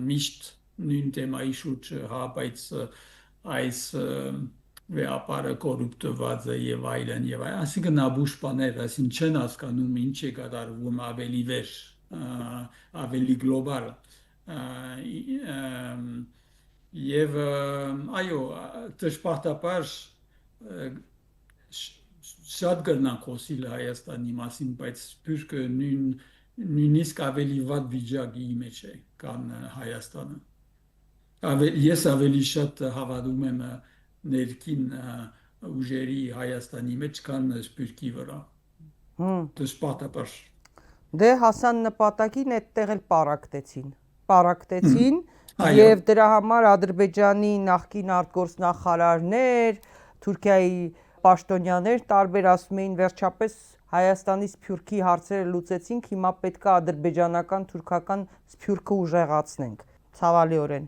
միշտ նույն թեմայի շուրջ, հա, բայց այս վեապարը կոռուպտված է եւ այլն եւ այլն, այսինքն նաբուշ բաներ, այսինքն չեն հասկանում ինչ է կատարվում ավելի վեր, ավելի գլոբալ եւ այո, դժբախտաբար շատ կգնան խոսիլ Հայաստանի մասին, բայց բուրկը նույնիսկ ավելի վատ վիճակի մեջ է կան Հայաստանը։ Ես ավելի շատ հավատում եմ ներքին ուժերի Հայաստանի մեջ կան սպյուրքի վրա։ Դժբախտաբար։ Դե հասան նպատակին այդտեղ էլ պարակտեցին Այո։ եւ դրա համար Ադրբեջանի նախկին արտգործնախարարներ, Թուրքիայի պաշտոնյաներ տարբեր ասում էին վերջապես Հայաստանի սփյուռքի հարցերը լուծեցինք, հիմա պետք է ադրբեջանական թուրքական սփյուռքը ուժեղացնենք։ Ցավալիորեն։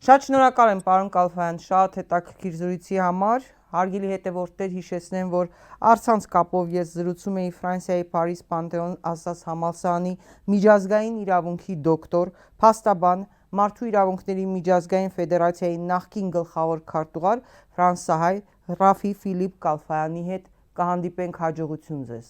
Շատ շնորհակալ եմ պարոն Կալֆայան, շատ հետաքրքիր զրույցի համար։ Հարգելի հետևորդներ, հիշեցնեմ, որ առցանց կապով ես զրուցում էի Ֆրանսիայի Փարիզ Պանթեոն Ասաս համալսարանի միջազգային իրավունքի դոկտոր, փաստաբան, Մարդու իրավունքների միջազգային ֆեդերացիայի նախկին գլխավոր քարտուղար ֆրանսահայ Ռաֆի Ֆիլիպ Կալֆայանի հետ։ Կհանդիպենք, հաջողություն ձեզ։